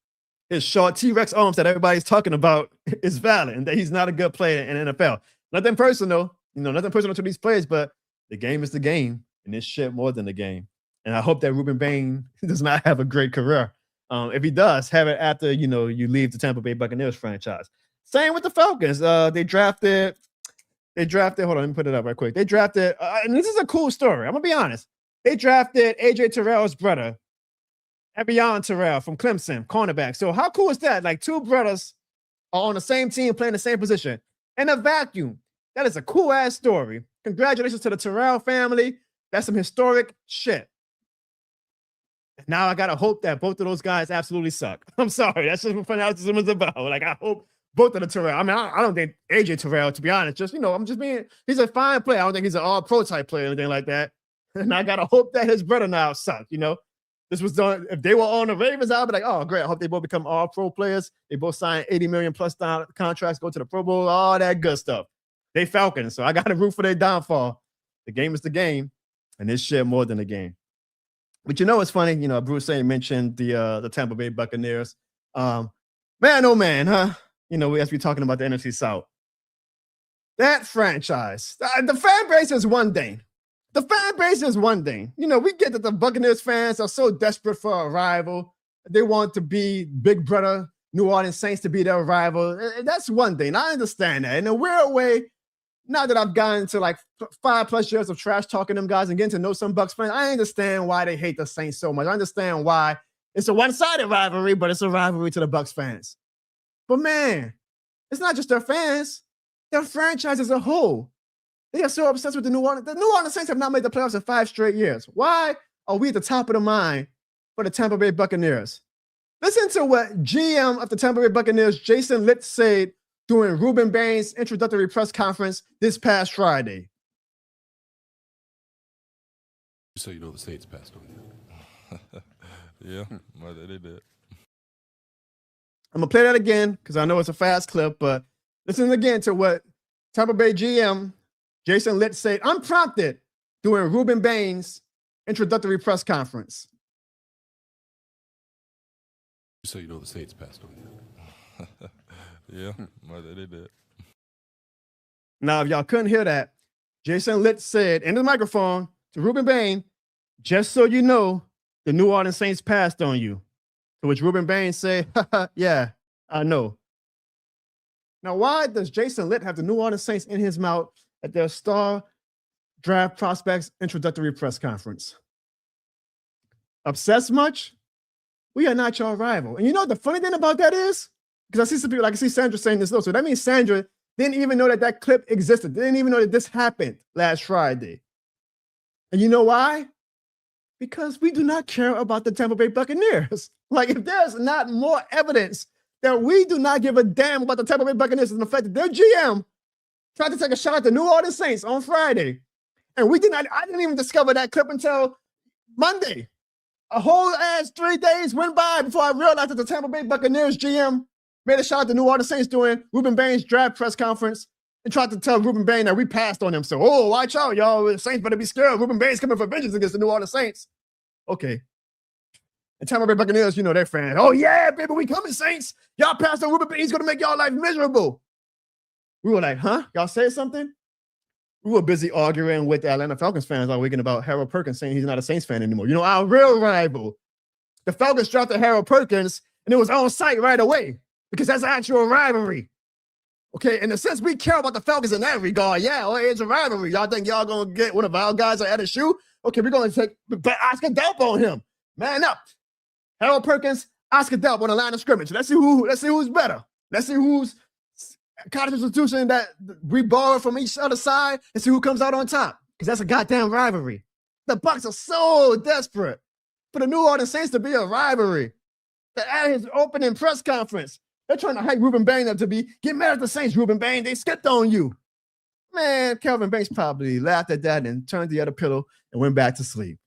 his short T-Rex arms that everybody's talking about is valid and that he's not a good player in the NFL. Nothing personal, nothing personal to these players, but the game is the game and this shit more than the game. And I hope that Rueben Bain does not have a great career. If he does, have it after, you leave the Tampa Bay Buccaneers franchise. Same with the Falcons. They drafted They drafted, hold on, let me put it up right quick. They drafted, and this is a cool story. I'm going to be honest. They drafted AJ Terrell's brother, Abiyan Terrell from Clemson, cornerback. So how cool is that? Like two brothers are on the same team playing the same position in a vacuum. That is a cool ass story. Congratulations to the Terrell family. That's some historic shit. Now I gotta hope that both of those guys absolutely suck. I'm sorry. That's just what fanaticism is about. Like I hope both of the Terrell. I mean, I don't think AJ Terrell, to be honest, just I'm just being. He's a fine player. I don't think he's an all-pro type player or anything like that. And I gotta hope that his brother now sucks. This was done. If they were on the Ravens, I'd be like, oh great. I hope they both become all-pro players. They both sign $80 million plus contracts, go to the Pro Bowl, all that good stuff. They Falcons, so I gotta root for their downfall. The game is the game, and this shit more than a game. But it's funny, Bruce A mentioned the Tampa Bay Buccaneers. Man, oh man, huh? As we're talking about the NFC South. That franchise, the fan base is one thing. The fan base is one thing. We get that the Buccaneers fans are so desperate for a rival. They want to be big brother New Orleans Saints to be their rival. That's one thing. I understand that. In a weird way, now that I've gotten to like 5+ years of trash talking them guys and getting to know some Bucs fans, I understand why they hate the Saints so much. I understand why it's a one-sided rivalry, but it's a rivalry to the Bucs fans. But man, it's not just their fans, their franchise as a whole. They are so obsessed with the New Orleans Saints have not made the playoffs in 5 straight years. Why are we at the top of the mind for the Tampa Bay Buccaneers? Listen to what GM of the Tampa Bay Buccaneers, Jason Licht, said during Rueben Bain's introductory press conference this past Friday. So the Saints passed on you. Yeah, well, they did. I'm going to play that again because I know it's a fast clip, but listen again to what Tampa Bay GM Jason Licht said unprompted during Rueben Bain's introductory press conference. So the Saints passed on you. Yeah, well, they did. Now, if y'all couldn't hear that, Jason Licht said in the microphone to Rueben Bain, just so you know, the New Orleans Saints passed on you. To which Rueben Bain said, yeah, I know. Now, why does Jason Licht have the New Orleans Saints in his mouth at their star draft prospects introductory press conference? Obsessed much? We are not your rival. And the funny thing about that is, because I see some people, like I see Sandra saying this, so that means Sandra didn't even know that clip existed. Didn't even know that this happened last Friday. And you know why? Because we do not care about the Tampa Bay Buccaneers. Like, if there's not more evidence that we do not give a damn about the Tampa Bay Buccaneers than the fact that their GM tried to take a shot at the New Orleans Saints on Friday. And I didn't even discover that clip until Monday. A whole ass 3 days went by before I realized that the Tampa Bay Buccaneers GM made a shot at the New Orleans Saints during Rueben Bain's draft press conference and tried to tell Rueben Bain that we passed on him. So, watch out, y'all. The Saints better be scared. Rueben Bain's coming for vengeance against the New Orleans Saints. Okay. And Tampa Bay Buccaneers, they're fans. Oh, yeah, baby, we coming, Saints. Y'all passed on Rueben Bain. He's going to make y'all life miserable. We were like, huh? Y'all say something? We were busy arguing with the Atlanta Falcons fans all weekend about Harold Perkins saying he's not a Saints fan anymore. Our real rival. The Falcons drafted Harold Perkins, and it was on site right away because that's actual rivalry. Okay, in the sense we care about the Falcons in that regard, it's a rivalry. Y'all think y'all going to get one of our guys at a shoe? Okay, we're going to take Oscar Delp on him. Man up. Harold Perkins, Oscar Delp on the line of scrimmage. Let's see who's better. Let's see who's college institution that we borrow from each other side and see who comes out on top. Because that's a goddamn rivalry. The Bucs are so desperate for the New Orleans Saints to be a rivalry. That at his opening press conference, they're trying to hype Rueben Bain up to get mad at the Saints, Rueben Bain. They skipped on you. Man, Kelvin Banks probably laughed at that and turned the other pillow and went back to sleep.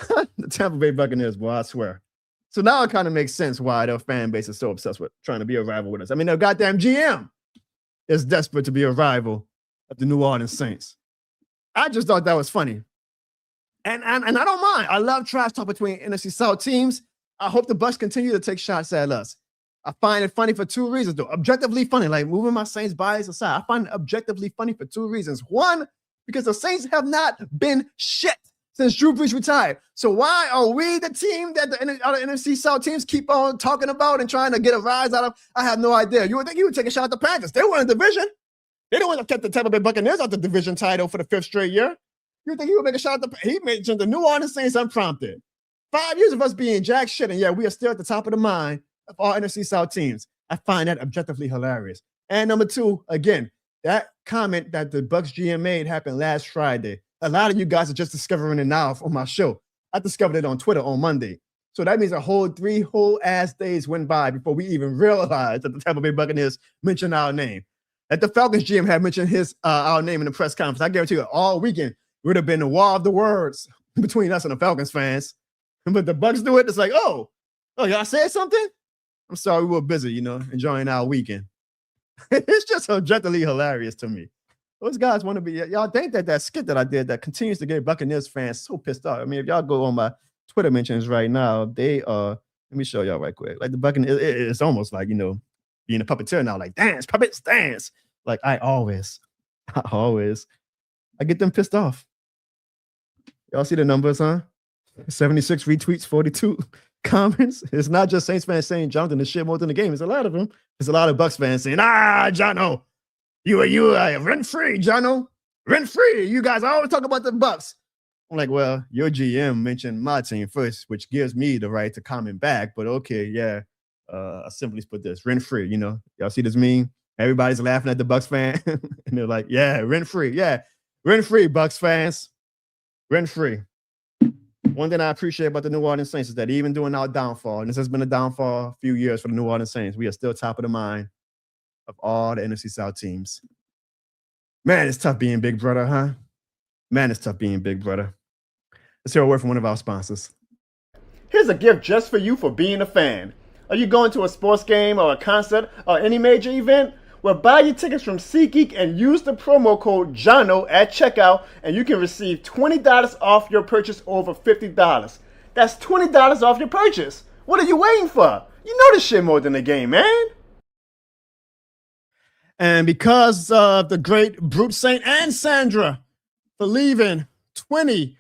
The Tampa Bay Buccaneers, boy, I swear. So now it kind of makes sense why their fan base is so obsessed with trying to be a rival with us. I mean, their goddamn GM is desperate to be a rival of the New Orleans Saints. I just thought that was funny. And I don't mind. I love trash talk between NFC South teams. I hope the Bucs continue to take shots at us. I find it funny for 2 reasons, though. Objectively funny, like moving my Saints bias aside. I find it objectively funny for 2 reasons. One, because the Saints have not been shit since Drew Brees retired. So why are we the team that the other NFC South teams keep on talking about and trying to get a rise out of? I have no idea. You would think you would take a shot at the Panthers. They were in the division. They don't want to keep the Tampa Bay Buccaneers out the division title for the 5th straight year. You think he would make a shot at he mentioned the New Orleans Saints unprompted. 5 years of us being jack shit, and yeah, we are still at the top of the mind of all NFC South teams. I find that objectively hilarious. And number 2, again, that comment that the Bucs GM made happened last Friday. A lot of you guys are just discovering it now on my show. I discovered it on Twitter on Monday. So that means a whole 3 whole ass days went by before we even realized that the Tampa Bay Buccaneers mentioned our name. That the Falcons GM had mentioned our name in the press conference. I guarantee you all weekend it would have been a war of the words between us and the Falcons fans. But the Bucs do it. It's like, oh, y'all said something? I'm sorry, we were busy, enjoying our weekend. It's just objectively hilarious to me. Those guys want to be, y'all think that skit that I did that continues to get Buccaneers fans so pissed off. I mean, if y'all go on my Twitter mentions right now, they are, let me show y'all right quick. Like the Buccaneers, it's almost like, being a puppeteer now, like dance, puppets, dance. Like I always get them pissed off. Y'all see the numbers, huh? 76 retweets, 42 comments. It's not just Saints fans saying Jonathan is shit more than the game. It's a lot of them. It's a lot of Bucs fans saying, Jono, you are rent free, Jono. Rent free. You guys always talk about the Bucs. I'm like, well, your GM mentioned my team first, which gives me the right to comment back. But okay, yeah. I simply put this rent free. Y'all see this meme? Everybody's laughing at the Bucs fan, and they're like, yeah, rent free. Yeah, rent free, Bucs fans. Rent free. One thing I appreciate about the New Orleans Saints is that even during our downfall, and this has been a downfall a few years for the New Orleans Saints, we are still top of the mind of all the NFC South teams. Man, it's tough being big brother, huh? Man, it's tough being big brother. Let's hear a word from one of our sponsors. Here's a gift just for you for being a fan. Are you going to a sports game or a concert or any major event? Well, buy your tickets from SeatGeek and use the promo code JONO at checkout, and you can receive $20 off your purchase over $50. That's $20 off your purchase. What are you waiting for? You know this shit more than a game, man. And because of the great Brute Saint and Sandra for leaving $20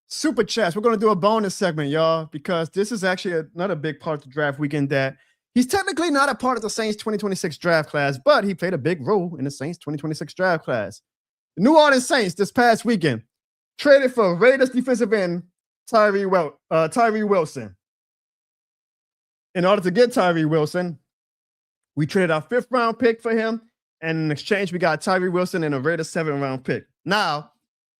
super chats, we're going to do a bonus segment, y'all, because this is actually another big part of the draft weekend that he's technically not a part of the Saints 2026 draft class, but he played a big role in the Saints 2026 draft class. The New Orleans Saints this past weekend traded for Raiders defensive end Tyree Wilson. In order to get Tyree Wilson, we traded our 5th round pick for him, and in exchange, we got Tyree Wilson and a Raiders 7th round pick. Now,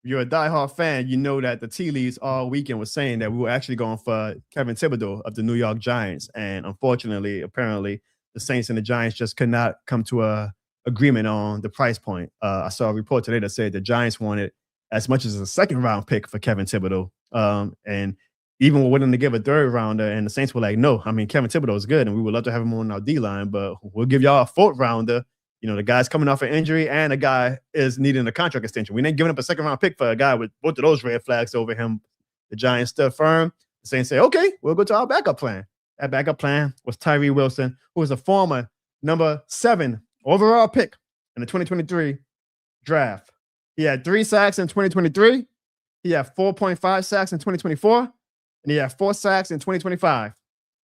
if you're a diehard fan, you know that the tea leaves all weekend was saying that we were actually going for Kevin Thibodeau of the New York Giants. And unfortunately, apparently, the Saints and the Giants just could not come to a agreement on the price point. I saw a report today that said the Giants wanted as much as a 2nd round pick for Kevin Thibodeau. And even were willing to give a 3rd rounder, and the Saints were like, no, I mean, Kevin Thibodeau is good, and we would love to have him on our D-line, but we'll give y'all a 4th rounder. The guy's coming off an injury, and a guy is needing a contract extension. We ain't giving up a 2nd round pick for a guy with both of those red flags over him. The Giants stood firm. The Saints say, okay, we'll go to our backup plan. That backup plan was Tyree Wilson, who was a former number 7 overall pick in the 2023 draft. He had 3 sacks in 2023. He had 4.5 sacks in 2024, and he had 4 sacks in 2025.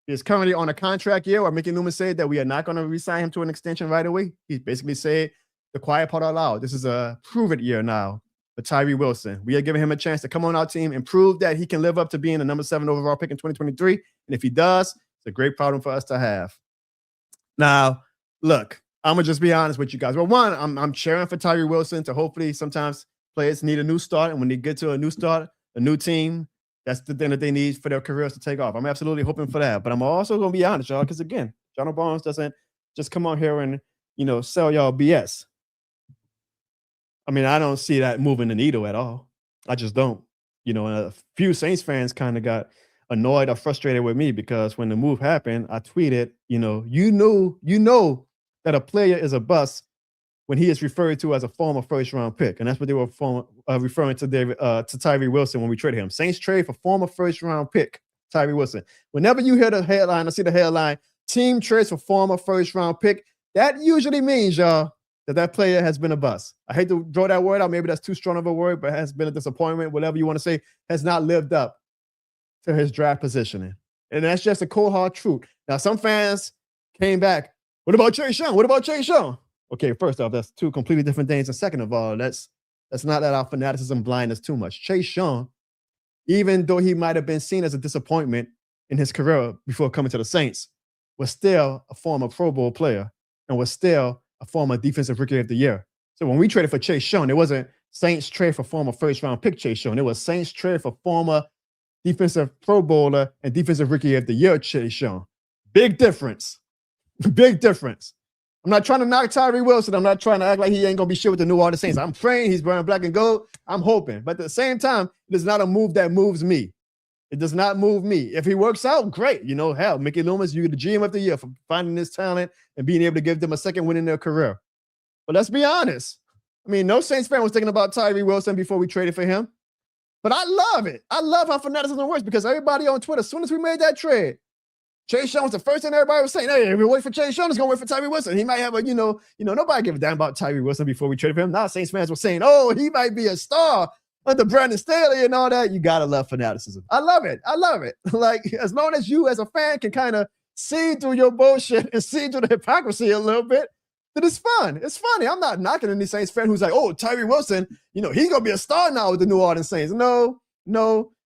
He is currently on a contract year where Mickey Newman said that we are not going to re-sign him to an extension right away. He basically said the quiet part out loud. This is a prove-it year now for Tyree Wilson. We are giving him a chance to come on our team and prove that he can live up to being the number 7 overall pick in 2023. And if he does, it's a great problem for us to have. Now, look, I'm going to just be honest with you guys. Well, one, I'm cheering for Tyree Wilson to hopefully sometimes players need a new start. And when they get to a new start, a new team, that's the thing that they need for their careers to take off. I'm absolutely hoping for that. But I'm also going to be honest, y'all, because, again, Jono Barnes doesn't just come on here and, sell y'all BS. I mean, I don't see that moving the needle at all. I just don't. A few Saints fans kind of got annoyed or frustrated with me because when the move happened, I tweeted, you know that a player is a bust when he is referred to as a former 1st round pick. And that's what they were referring to Tyree Wilson when we traded him. Saints trade for former 1st round pick, Tyree Wilson. Whenever you hear the headline or see the headline, team trades for former 1st round pick, that usually means, y'all, that player has been a bust. I hate to throw that word out. Maybe that's too strong of a word, but has been a disappointment, whatever you want to say, has not lived up to his draft positioning. And that's just a cold, hard truth. Now, some fans came back. What about Chase Young? What about Chase Young? Okay, first off, that's two completely different things. And second of all, let's not let our fanaticism blind us too much. Chase Young, even though he might have been seen as a disappointment in his career before coming to the Saints, was still a former Pro Bowl player and was still a former Defensive Rookie of the Year. So when we traded for Chase Young, it wasn't Saints trade for former first-round pick Chase Young. It was Saints trade for former Defensive Pro Bowler and Defensive Rookie of the Year Chase Young. Big difference. Big difference. I'm not trying to knock Tyree Wilson. I'm not trying to act like he ain't going to be shit with the New Orleans Saints. I'm praying he's wearing black and gold. I'm hoping. But at the same time, it is not a move that moves me. It does not move me. If he works out, great. You know, hell, Mickey Loomis, you're the GM of the year for finding this talent and being able to give them a second win in their career. But let's be honest. I mean, no Saints fan was thinking about Tyree Wilson before we traded for him. But I love it. I love how fanaticism works because everybody on Twitter, as soon as we made that trade, Chase Young was the first thing everybody was saying, hey, if we wait for Chase Young, it's going to wait for Tyree Wilson. He might have a, nobody gave a damn about Tyree Wilson before we traded for him. Now Saints fans were saying, oh, he might be a star under Brandon Staley and all that. You got to love fanaticism. I love it. I love it. Like, as long as you as a fan can kind of see through your bullshit and see through the hypocrisy a little bit, then it's fun. It's funny. I'm not knocking any Saints fan who's like, oh, Tyree Wilson, he's going to be a star now with the New Orleans Saints. No.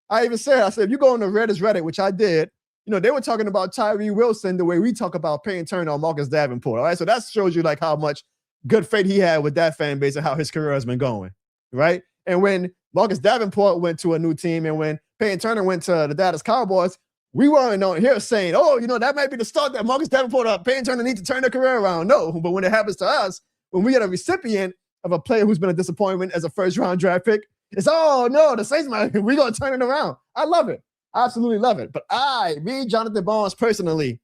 I even said, if you go on the Reddit, which I did, they were talking about Tyree Wilson the way we talk about Peyton Turner or Marcus Davenport. All right. So that shows you like how much good faith he had with that fan base and how his career has been going. Right. And when Marcus Davenport went to a new team and when Peyton Turner went to the Dallas Cowboys, we weren't on here saying, oh, that might be the start that Marcus Davenport or Peyton Turner need to turn their career around. No. But when it happens to us, when we get a recipient of a player who's been a disappointment as a first-round draft pick, it's, oh, no, the Saints, we're going to turn it around. I love it. I absolutely love it. But Jonathan Barnes, personally,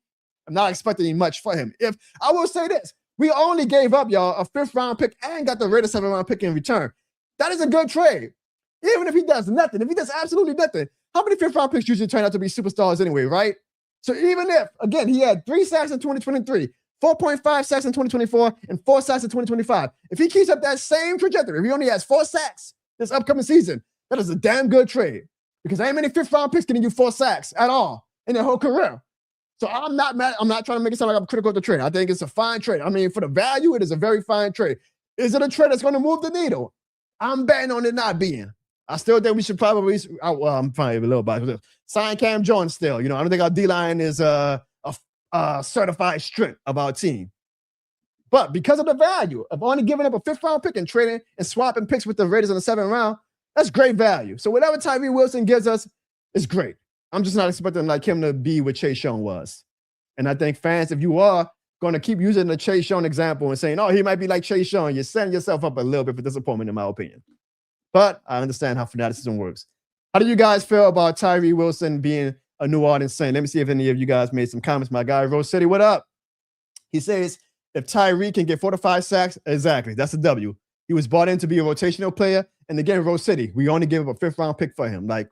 I'm not expecting much for him. If I will say this, we only gave up, y'all, a 5th-round pick and got the Raiders 7th-round pick in return. That is a good trade. Even if he does nothing, if he does absolutely nothing, how many 5th-round picks usually turn out to be superstars anyway, right? So even if, again, he had 3 sacks in 2023, 4.5 sacks in 2024, and 4 sacks in 2025, if he keeps up that same trajectory, if he only has 4 sacks this upcoming season, that is a damn good trade. Because ain't many 5th-round picks getting you 4 sacks at all in their whole career. So I'm not mad. I'm not trying to make it sound like I'm critical of the trade. I think it's a fine trade. I mean, for the value, it is a very fine trade. Is it a trade that's going to move the needle? I'm betting on it not being. I still think we should probably, I'm probably a little biased, sign Cam Jordan still. I don't think our D-line is a certified strength of our team. But because of the value of only giving up a 5th-round pick and trading and swapping picks with the Raiders in the 7th round, that's great value. So whatever Tyree Wilson gives us is great. I'm just not expecting like him to be what Chase Young was. And I think fans, if you are going to keep using the Chase Young example and saying, oh, he might be like Chase Young, you're setting yourself up a little bit for disappointment, in my opinion. But I understand how fanaticism works. How do you guys feel about Tyree Wilson being a New Orleans Saint? Let me see if any of you guys made some comments. My guy, Rose City, what up? He says, if Tyree can get 4 to 5 sacks, exactly, that's a W. He was brought in to be a rotational player. And again, Rose City, we only gave up a 5th-round pick for him. Like,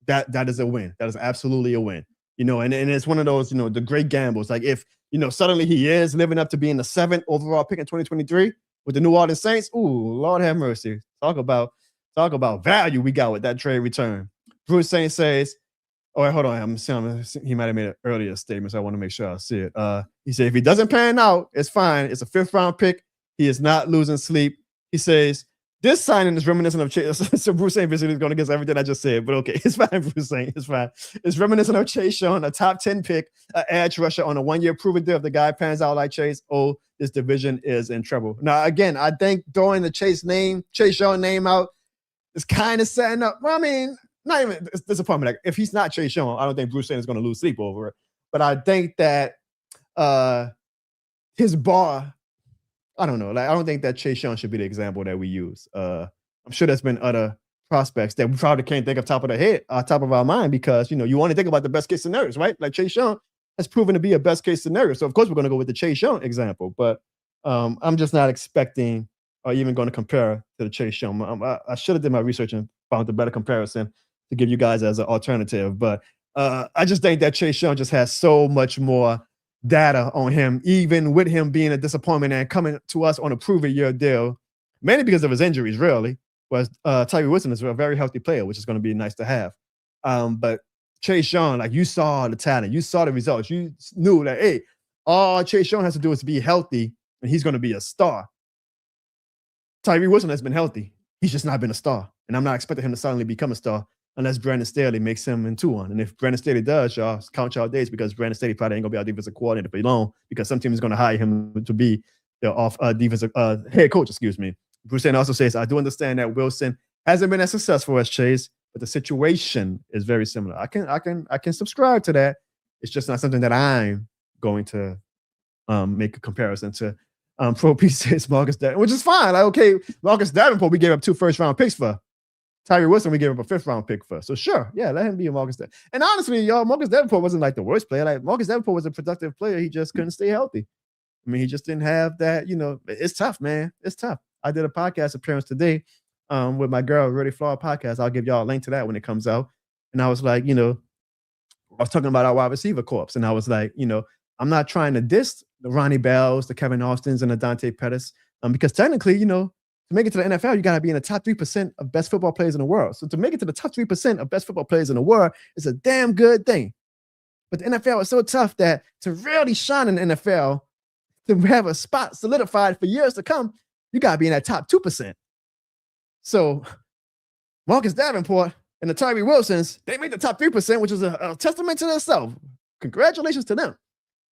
that is a win. That is absolutely a win. And it's one of those, the great gambles. Like, if, suddenly he is living up to being the 7th overall pick in 2023 with the New Orleans Saints, ooh, Lord have mercy. Talk about value we got with that trade return. Bruce Saint says, oh, wait, hold on. He might have made an earlier statement, so I want to make sure I see it. He said, if he doesn't pan out, it's fine. It's a 5th-round pick. He is not losing sleep. He says, this signing is reminiscent of Chase. So Bruce Saint basically is going against everything I just said, but okay, it's fine, Bruce Saint. It's fine. It's reminiscent of Chase Young, a top 10 pick, an edge rusher on a 1-year proven deal. If the guy pans out like Chase, this division is in trouble. Now, again, I think throwing the Chase Young name out is kind of setting up. Well, I mean, not even it's disappointment. Like, if he's not Chase Young, I don't think Bruce Saint is going to lose sleep over it. But I think that his bar, I don't know. Like, I don't think that Chase Young should be the example that we use. I'm sure there's been other prospects that we probably can't think of top of our mind, because you want to think about the best case scenarios, right? Like Chase Young has proven to be a best case scenario. So of course we're going to go with the Chase Young example, but I'm just not expecting or even going to compare to the Chase Young. I should have did my research and found a better comparison to give you guys as an alternative. But I just think that Chase Young just has so much more data on him, even with him being a disappointment and coming to us on a prove-a-year deal, mainly because of his injuries, really. Whereas Tyree Wilson is a very healthy player, which is going to be nice to have. But Chase Young, like, you saw the talent, you saw the results, you knew that, hey, all Chase Young has to do is be healthy and he's going to be a star. Tyree Wilson has been healthy. He's just not been a star. And I'm not expecting him to suddenly become a star unless Brandon Staley makes him into one. And if Brandon Staley does, y'all count y'all days, because Brandon Staley probably ain't going to be our defensive coordinator for long, because some team is going to hire him to be the defensive head coach, excuse me. Bruce Arians also says, I do understand that Wilson hasn't been as successful as Chase, but the situation is very similar. I can subscribe to that. It's just not something that I'm going to make a comparison to. Pro P says Marcus Davenport, which is fine. Like, okay, Marcus Davenport, we gave up 2 first-round picks for. Tyree Wilson, we gave up a 5th-round pick for. So sure, yeah, let him be a Marcus Davenport. And honestly, y'all, Marcus Davenport wasn't like the worst player. Like, Marcus Davenport was a productive player. He just couldn't stay healthy. I mean, he just didn't have that, it's tough, man. It's tough. I did a podcast appearance today with my girl, Really Flawed Podcast. I'll give y'all a link to that when it comes out. And I was like, I was talking about our wide receiver corps. And I was like, I'm not trying to diss the Ronnie Bells, the Kevin Austins, and the Dante Pettis, because technically, to make it to the NFL, you got to be in the top 3% of best football players in the world. So to make it to the top 3% of best football players in the world is a damn good thing. But the NFL is so tough that to really shine in the NFL, to have a spot solidified for years to come, you got to be in that top 2%. So Marcus Davenport and the Tyree Wilsons, they made the top 3%, which is a testament to themselves. Congratulations to them.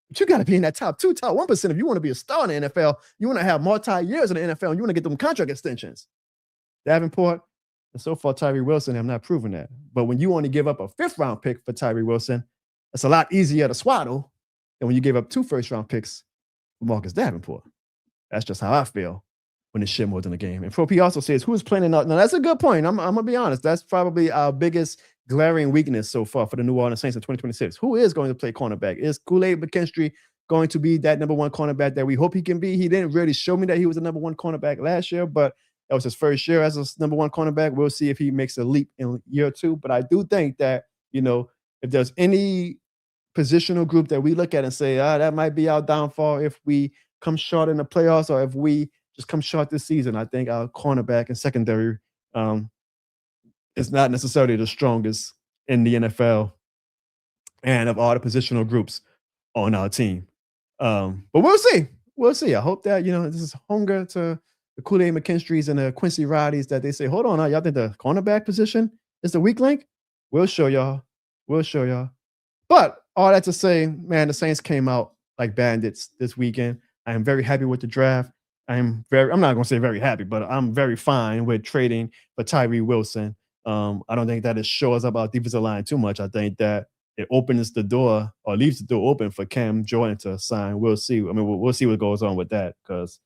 But you got to be in that top 2, top 1% if you want to be a star in the NFL. You want to have multi-years in the NFL, and you want to get them contract extensions. Davenport, and so far Tyree Wilson have not proven that. But when you only give up a 5th-round pick for Tyree Wilson, it's a lot easier to swaddle than when you give up 2 first-round picks for Marcus Davenport. That's just how I feel when it's shit more than a game. And Pro P also says, who is planning out? Now, that's a good point. I'm going to be honest. That's probably our biggest glaring weakness so far for the New Orleans Saints in 2026. Who is going to play cornerback? Is Kool-Aid McKinstry going to be that number 1 cornerback that we hope he can be? He didn't really show me that he was the number 1 cornerback last year, but that was his first year as a number 1 cornerback. We'll see if he makes a leap in year 2. But I do think that, if there's any positional group that we look at and say, that might be our downfall if we come short in the playoffs or if we just come short this season, I think our cornerback and secondary is not necessarily the strongest in the NFL and of all the positional groups on our team. But we'll see. We'll see. I hope that, this is hunger to the Kool-Aid McKinstry's and the Quincy Roddies that they say, hold on, y'all think the cornerback position is the weak link? We'll show y'all. We'll show y'all. But all that to say, man, the Saints came out like bandits this weekend. I am very happy with the draft. I'm not going to say very happy, but I'm very fine with trading for Tyree Wilson. I don't think that it shows up our defensive line too much. I think that it opens the door or leaves the door open for Cam Jordyn to sign. We'll see. I mean, we'll see what goes on with that because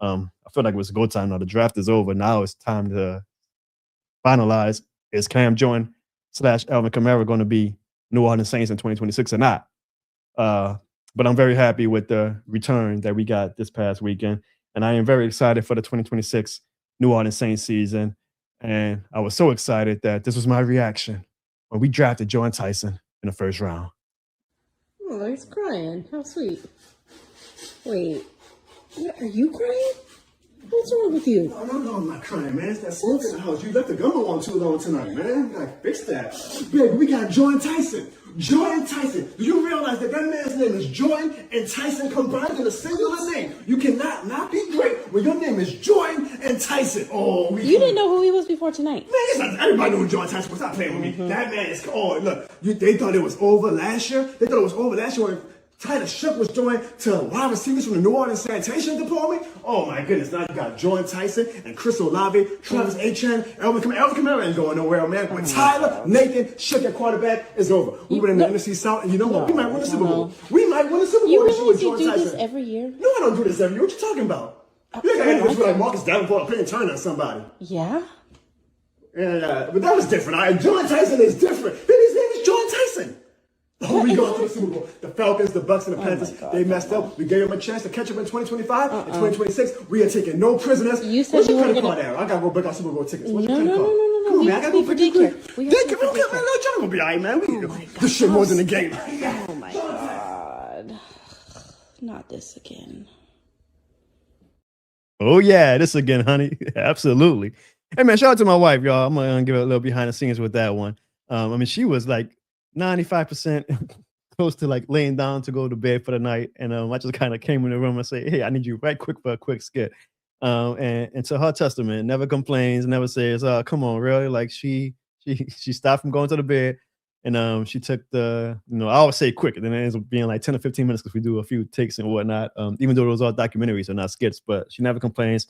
I feel like it was go time now. The draft is over. Now it's time to finalize. Is Cam Jordyn / Alvin Kamara going to be New Orleans Saints in 2026 or not? But I'm very happy with the return that we got this past weekend. And I am very excited for the 2026 New Orleans Saints season. And I was so excited that this was my reaction when we drafted Jordyn Tyson in the first round. Oh, he's crying. How sweet. Wait, are you crying? What's wrong with you? No, I'm not crying, man. It's that smoke in the house. You left the gumbo on too long tonight, man. You gotta fix that. Baby, we got Jordyn Tyson. Jordyn Tyson. Do you realize that man's name is Jordyn and Tyson combined in a singular name? You cannot not be great when your name is Jordyn and Tyson. Oh, you didn't know who he was before tonight. Man, it's not, everybody knew who Jordyn Tyson was. Stop playing with me. That man is, look, they thought it was over last year. They thought it was over last year when Tyler Shook was joined to wide receivers from the New Orleans Sanitation Department. Oh my goodness! Now you got Jordyn Tyson and Chris Olave, Travis Etienne, Elvin Kamara ain't going nowhere, man. But Tyler, Nathan Shook at quarterback is over. We went in the NFC South, and you know what? We might win the Super Bowl. We might win the Super Bowl. You this year with realize you Jordyn do Tyson. this every year? No, I don't do this every year. What you talking about? You got to do like Marcus Davenport or Peyton Turner or somebody. Yeah. And but that was different. Jordyn Tyson is different. His name is Jordyn Tyson. Oh, we going to the Super Bowl. The Falcons, the Bucs, and the Panthers, they messed up. We gave them a chance to catch up in 2025. In 2026, we are taking no prisoners. You said What's you your were credit going card there? I got to go break out Super Bowl tickets. What's No, your credit card? Come on, man. I got to go for break daycare. We have to Daycare, pay okay, for man. Little Johnny will be all right, man. We can do this shit more than a game. Oh, my God. Not this again. Oh, yeah, this again, honey. Absolutely. Hey, man, shout out to my wife, y'all. I'm going to give it a little behind the scenes with that one. I mean, she was like 95% close to like laying down to go to bed for the night. And I just kind of came in the room and say, hey, I need you right quick for a quick skit. And to her testament, never complains, never says, come on, really? Like she stopped from going to the bed. And she took I always say quick, and then it ends up being like 10 or 15 minutes because we do a few takes and whatnot, even though those are documentaries and not skits, but she never complains.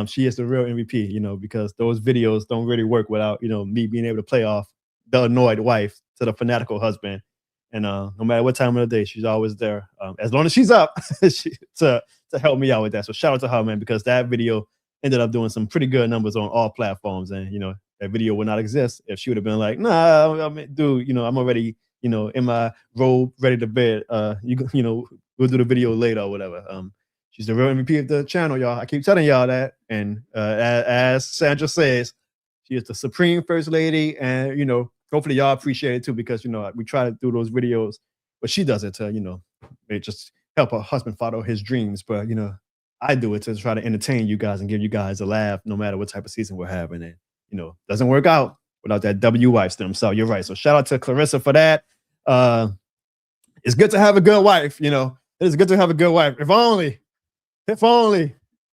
She is the real MVP, because those videos don't really work without, me being able to play off the annoyed wife to the fanatical husband. And no matter what time of the day, she's always there. As long as she's up to help me out with that. So shout out to her, man, because that video ended up doing some pretty good numbers on all platforms. And, that video would not exist if she would have been like, nah, I mean, dude, I'm already, in my robe, ready to bed. We'll do the video later or whatever. She's the real MVP of the channel, y'all. I keep telling y'all that. And as Sandra says, she is the supreme first lady. And, hopefully y'all appreciate it too, because, we try to do those videos, but she does it to, just help her husband follow his dreams. But, I do it to try to entertain you guys and give you guys a laugh no matter what type of season we're having. And, doesn't work out without that W wife stem. So you're right. So shout out to Clarissa for that. It's good to have a good wife. It is good to have a good wife. If only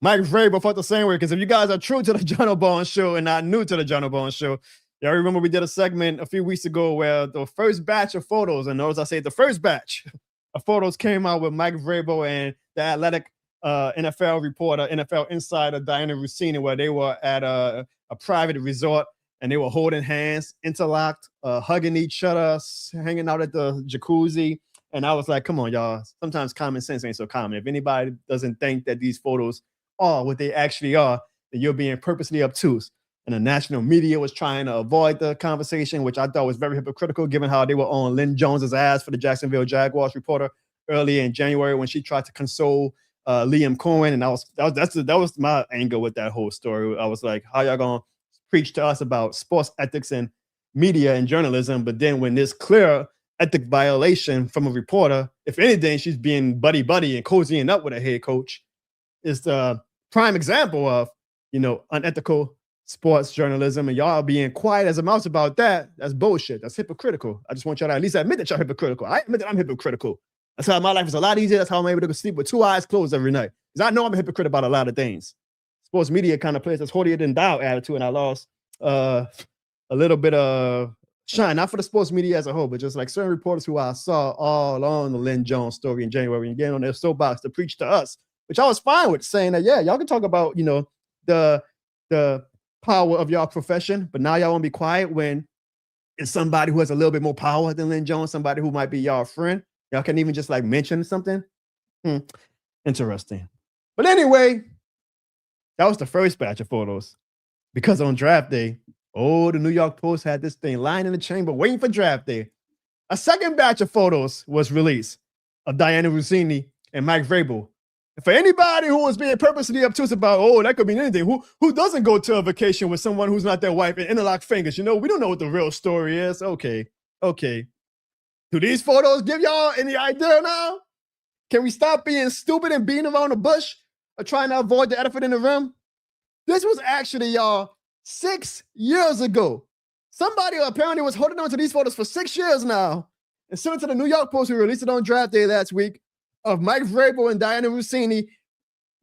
Mike Vrabel felt the same way. Because if you guys are true to the Jono Bone Show and not new to the Jono Bone Show, y'all remember we did a segment a few weeks ago where the first batch of photos, and notice I say the first batch of photos came out with Mike Vrabel and the Athletic NFL reporter, NFL insider Dianna Russini, where they were at a private resort and they were holding hands, interlocked, hugging each other, hanging out at the jacuzzi. And I was like, come on, y'all. Sometimes common sense ain't so common. If anybody doesn't think that these photos are what they actually are, then you're being purposely obtuse. And the national media was trying to avoid the conversation, which I thought was very hypocritical, given how they were on Lynn Jones's ass for the Jacksonville Jaguars reporter earlier in January when she tried to console Liam Cohen. And that was my angle with that whole story. I was like, how y'all gonna preach to us about sports ethics and media and journalism, but then when there's clear ethic violation from a reporter, if anything, she's being buddy and cozying up with a head coach, is the prime example of unethical sports journalism. And y'all being quiet as a mouse about that. That's bullshit. That's hypocritical. I just want y'all to at least admit that y'all hypocritical. I admit that I'm hypocritical. That's how my life is a lot easier. That's how I'm able to sleep with two eyes closed every night. Because I know I'm a hypocrite about a lot of things. Sports media kind of plays this holier than thou attitude, and I lost a little bit of shine, not for the sports media as a whole, but just like certain reporters who I saw all on the Lynn Jones story in January and getting on their soapbox to preach to us, which I was fine with, saying that, yeah, y'all can talk about, the power of y'all profession, but now y'all want to be quiet when it's somebody who has a little bit more power than Lynn Jones, somebody who might be y'all friend. Y'all can even just like mention something. Interesting. But anyway, that was the first batch of photos, because on draft day, the New York Post had this thing lying in the chamber waiting for draft day. A second batch of photos was released of Dianna Russini and Mike Vrabel. For anybody who was being purposely obtuse about, that could mean anything, who doesn't go to a vacation with someone who's not their wife and interlock fingers? We don't know what the real story is. Okay. Do these photos give y'all any idea now? Can we stop being stupid and beating around the bush or trying to avoid the elephant in the room? This was actually, y'all, 6 years ago. Somebody apparently was holding on to these photos for 6 years now and sent it to the New York Post, who released it on draft day last week, of Mike Vrabel and Dianna Russini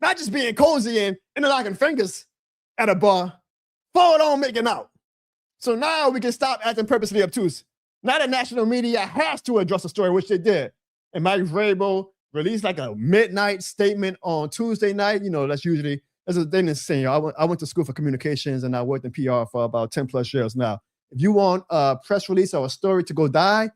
not just being cozy and interlocking fingers at a bar, forward on making out. So now we can stop acting purposely obtuse. Now the national media has to address the story, which they did. And Mike Vrabel released like a midnight statement on Tuesday night. That's usually, that's a thing that's saying. I went to school for communications and I worked in PR for about 10 plus years now. If you want a press release or a story to go die,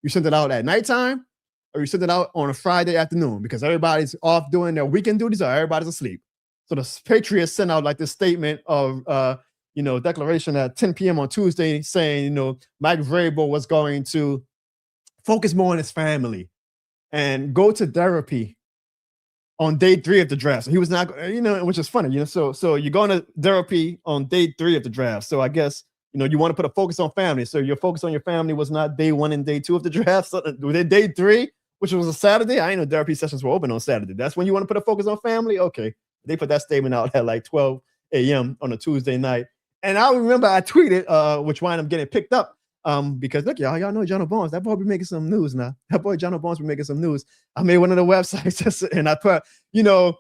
you send it out at nighttime or you send it out on a Friday afternoon, because everybody's off doing their weekend duties or everybody's asleep. So the Patriots sent out like this statement of, declaration at 10 p.m. on Tuesday saying, Mike Vrabel was going to focus more on his family and go to therapy on day 3 of the draft. So he was not, which is funny, so you're going to therapy on day 3 of the draft. So I guess, you want to put a focus on family. So your focus on your family was not day 1 and day 2 of the draft. So day 3, which was a Saturday. I didn't know therapy sessions were open on Saturday. That's when you want to put a focus on family? Okay. They put that statement out at like 12 a.m. on a Tuesday night. And I remember I tweeted, which wound up getting picked up Because look, y'all know Jono Bones. That boy be making some news now. That boy Jono Bones be making some news. I made one of the websites and I put, because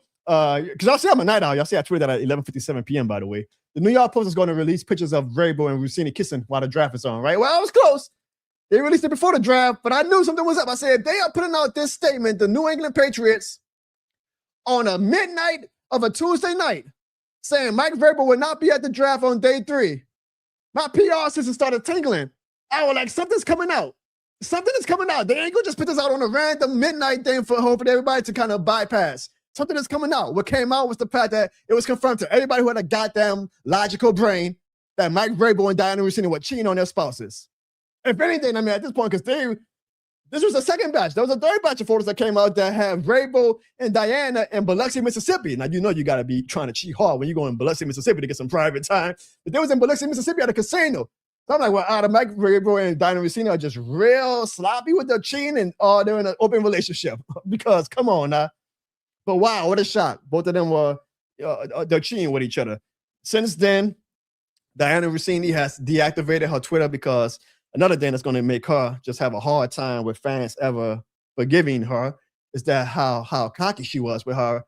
y'all see I'm a night owl. Y'all see I tweeted that at 11:57 p.m. By the way, the New York Post is going to release pictures of Vrabel and Russini kissing while the draft is on. Right? Well, I was close. They released it before the draft, but I knew something was up. I said they are putting out this statement, the New England Patriots, on a midnight of a Tuesday night, saying Mike Vrabel will not be at the draft on day 3. My PR system started tingling. I was like, something's coming out. Something is coming out. They ain't gonna just put this out on a random midnight thing for hoping everybody to kind of bypass. Something is coming out. What came out was the fact that it was confirmed to everybody who had a goddamn logical brain that Mike Vrabel and Dianna Russini were cheating on their spouses. If anything, I mean, at this point, because this was the second batch. There was a third batch of photos that came out that had Vrabel and Dianna in Biloxi, Mississippi. Now, you got to be trying to cheat hard when you go in Biloxi, Mississippi to get some private time. But they was in Biloxi, Mississippi at a casino. So I'm like, well, either Mike Vrabel and Dianna Russini are just real sloppy with their cheating or they're in an open relationship. Because, come on now. But wow, what a shock. Both of them were, they're cheating with each other. Since then, Dianna Russini has deactivated her Twitter because another thing that's going to make her just have a hard time with fans ever forgiving her is that how cocky she was with her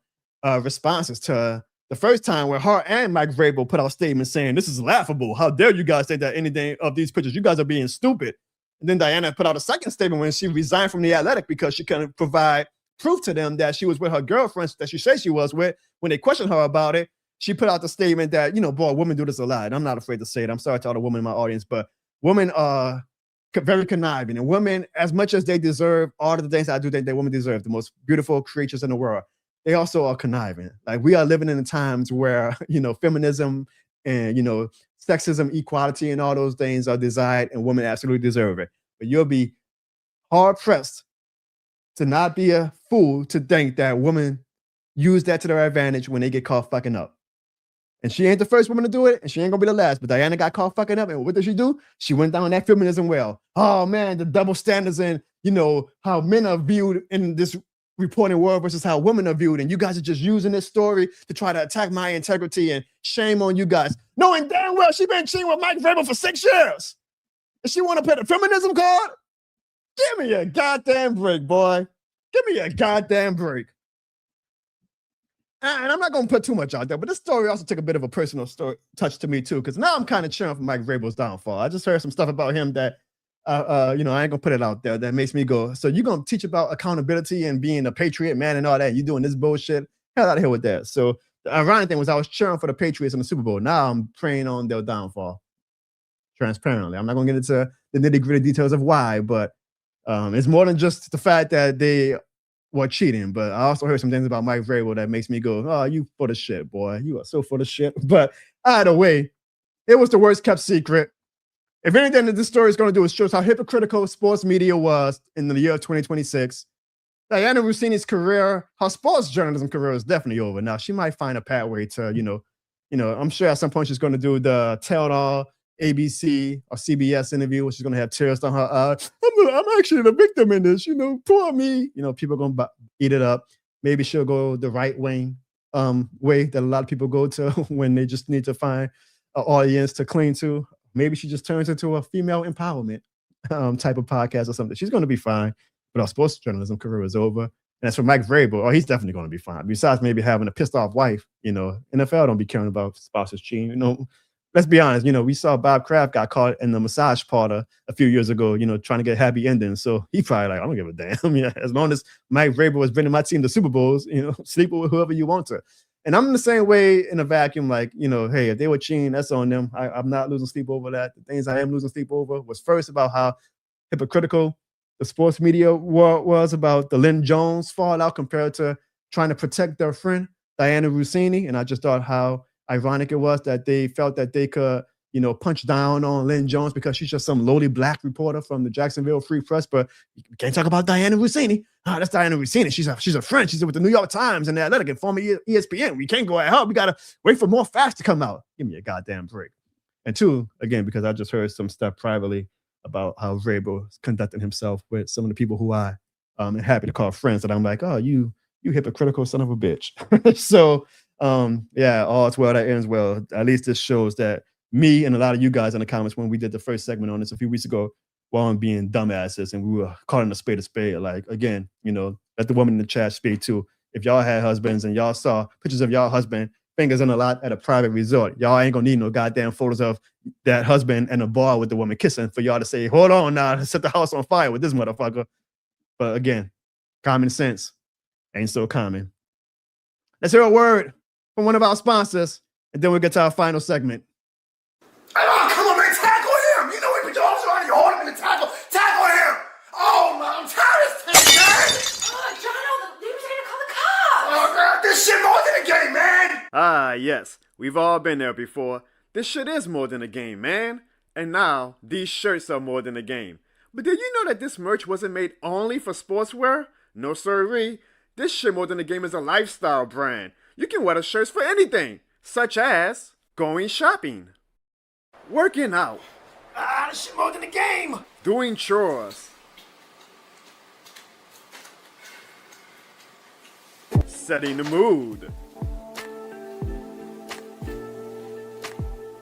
responses to the first time where her and Mike Vrabel put out statements saying, this is laughable. How dare you guys say that anything of these pictures? You guys are being stupid. And then Dianna put out a second statement when she resigned from The Athletic because she couldn't provide proof to them that she was with her girlfriends that she said she was with. When they questioned her about it, she put out the statement that, boy, women do this a lot. And I'm not afraid to say it. I'm sorry to all the women in my audience, but women are very conniving. And women, as much as they deserve all of the things I do think that women deserve, the most beautiful creatures in the world, they also are conniving. Like, we are living in times where, feminism and, sexism, equality, and all those things are desired, and women absolutely deserve it. But you'll be hard-pressed to not be a fool to think that women use that to their advantage when they get caught fucking up. And she ain't the first woman to do it, and she ain't gonna be the last. But Dianna got caught fucking up, and what did she do? She went down that feminism well. Oh man, the double standards and how men are viewed in this reporting world versus how women are viewed. And you guys are just using this story to try to attack my integrity, and shame on you guys. Knowing damn well she been cheating with Mike Vrabel for 6 years. And she want to play the feminism card? Give me a goddamn break, boy. Give me a goddamn break. And I'm not going to put too much out there, but this story also took a bit of a personal touch to me too, because now I'm kind of cheering for Mike Vrabel's downfall. I just heard some stuff about him that, I ain't going to put it out there. That makes me go, so you're going to teach about accountability and being a Patriot man and all that. You doing this bullshit? Hell out of here with that. So the ironic thing was I was cheering for the Patriots in the Super Bowl. Now I'm praying on their downfall. Transparently. I'm not going to get into the nitty-gritty details of why, but it's more than just the fact that they were cheating. But I also heard some things about Mike Vrabel that makes me go, oh, you full of shit, boy. You are so full of shit. But either way, it was the worst kept secret. If anything that this story is going to do is show how hypocritical sports media was in the year of 2026. Dianna Russini's career, her sports journalism career is definitely over. Now, she might find a pathway to, I'm sure at some point she's going to do the tell-all ABC or CBS interview where she's going to have tears on her eyes. I'm actually the victim in this, poor me. People are going to eat it up. Maybe she'll go the right wing way that a lot of people go to when they just need to find an audience to cling to. Maybe she just turns into a female empowerment type of podcast or something. She's going to be fine, but her sports journalism career is over. And as for Mike Vrabel, he's definitely going to be fine. Besides maybe having a pissed off wife, NFL don't be caring about spouses cheating. Let's be honest, we saw Bob Kraft got caught in the massage parlor a few years ago, trying to get happy endings. So he probably like, I don't give a damn. As long as Mike Vrabel is bringing my team to Super Bowls, sleep with whoever you want to. And I'm the same way in a vacuum, like, hey, if they were cheating, that's on them. I'm not losing sleep over that. The things I am losing sleep over was first about how hypocritical the sports media was about the Lynn Jones fallout compared to trying to protect their friend, Dianna Russini. And I just thought how ironic it was that they felt that they could, punch down on Lynn Jones because she's just some lowly black reporter from the Jacksonville Free Press. But you can't talk about Dianna Russini. That's Dianna Russini. She's a friend. She's with the New York Times and The Athletic and former ESPN. We can't go at her. We got to wait for more facts to come out. Give me a goddamn break. And two, again, because I just heard some stuff privately about how Vrabel is conducting himself with some of the people who I am happy to call friends. And I'm like, oh, you hypocritical son of a bitch. So, yeah, all's well that ends well. At least this shows that me and a lot of you guys in the comments when we did the first segment on this a few weeks ago while I'm being dumbasses and we were calling a spade a spade. Like, again, let the woman in the chat speak too. If y'all had husbands and y'all saw pictures of y'all husband fingers in a lot at a private resort, y'all ain't gonna need no goddamn photos of that husband in a bar with the woman kissing for y'all to say, hold on now, set the house on fire with this motherfucker. But again, common sense ain't so common. Let's hear a word from one of our sponsors, and then we'll get to our final segment. Oh, come on, man, tackle him. You know what we do. I'm trying to hold him in the tackle. Tackle him. Oh, man, I'm tired of this thing, man. Jono, they were going to call the cops. Oh, God, this shit more than a game, man. Ah, yes. We've all been there before. This shit is more than a game, man. And now, these shirts are more than a game. But did you know that this merch wasn't made only for sportswear? No sirree. This shit more than a game is a lifestyle brand. You can wear the shirts for anything, such as going shopping, working out, This shit more than a game. doing chores, setting the mood.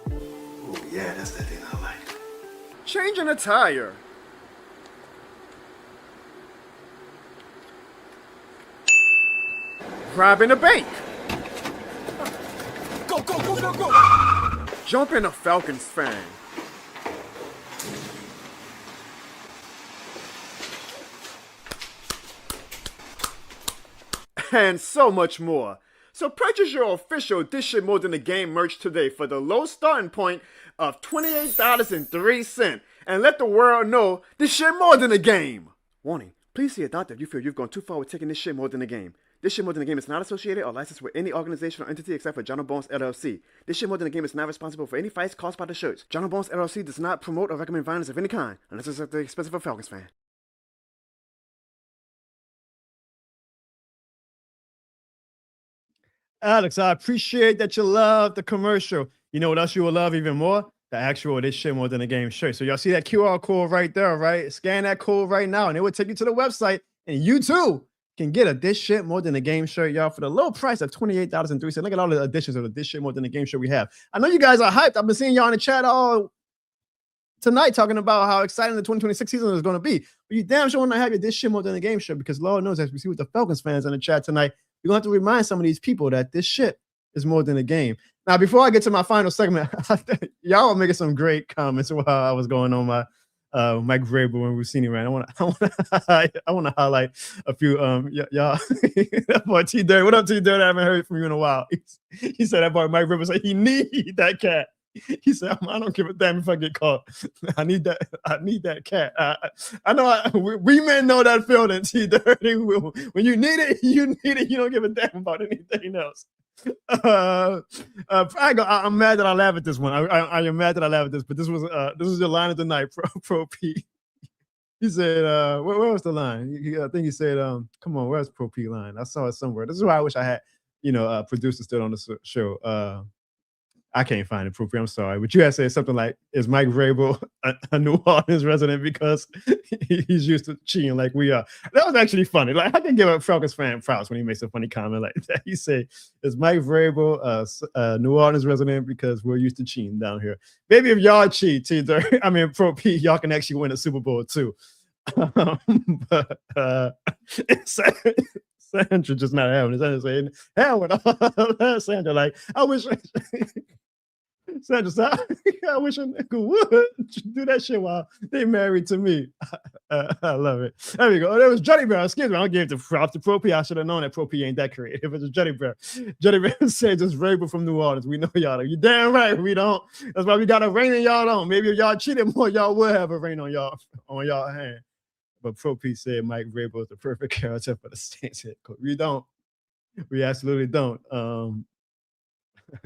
Oh, yeah, that's that thing I like. Changing a tire. Robbing a bank. Go, go, go, go, go! Jumping a Falcons fan. And so much more. So purchase your official This Shit More Than a Game merch today for the low starting point of $28.03 and let the world know this shit more than a game. Warning, please see a doctor if you feel you've gone too far with taking this shit more than a game. This Shit More Than a Game is not associated or licensed with any organization or entity except for Jono Bones LLC. This Shit More Than a Game is not responsible for any fights caused by the shirts. Jono Bones LLC does not promote or recommend violence of any kind unless it's at the expense of a Falcons fan. Alex, I appreciate that you love the commercial. You know what else you will love even more? The actual This Shit More Than a Game shirt. So y'all see that QR code right there, right? Scan that code right now and it will take you to the website and you too can get a This Shit More Than a Game shirt, y'all, for the low price of $28.03. Look at all the editions of the This Shit More Than a Game shirt we have. I know you guys are hyped. I've been seeing y'all in the chat all tonight talking about how exciting the 2026 season is going to be. But you damn sure want to have your This Shit More Than a Game shirt because Lord knows, as we see with the Falcons fans in the chat tonight, you're going to have to remind some of these people that this shit is more than a game. Now, before I get to my final segment, y'all are making some great comments while I was going on my Mike Vrabel and Russini rant. I want to highlight a few y'all. That boy T Dirty. What up, T Dirty? I haven't heard from you in a while. He said that boy Mike Vrabel said he need that cat. He said, I don't give a damn if I get caught. I need that cat. I know we men know that feeling, T Dirty. When you need it, you need it. You don't give a damn about anything else. I'm mad that I laugh at this one. I am mad that I laugh at this, but this was your line of the night, Pro P. He said, where was the line? I think he said, come on, where's Pro P line? I saw it somewhere. This is why I wish I had, producers still on the show. I can't find it, Pro P. I'm sorry, but you had said something like, "Is Mike Vrabel a New Orleans resident because he's used to cheating like we are?" That was actually funny. Like I can give a Falcons fan props when he makes a funny comment like that. He said, "Is Mike Vrabel a New Orleans resident because we're used to cheating down here?" Maybe if y'all cheat, Pro P, y'all can actually win a Super Bowl too. But Sandra just not having it. Sandra saying, "Hell with all." Sandra like, I wish. Sandra said, I wish a nigga would do that shit while they married to me. I love it. There we go. Oh, there was Jordyn Bear. Excuse me. I'll give the props to Pro P. I should have known that Pro P ain't that creative. It was Jordyn Bear. Jordyn Bear said just Vrabel from New Orleans. We know y'all. You damn right we don't. That's why we got a ring in y'all on. Maybe if y'all cheated more, y'all would have a ring on y'all hand. But Pro P said Mike Vrabel is the perfect character for the Saints head coach. We don't. We absolutely don't.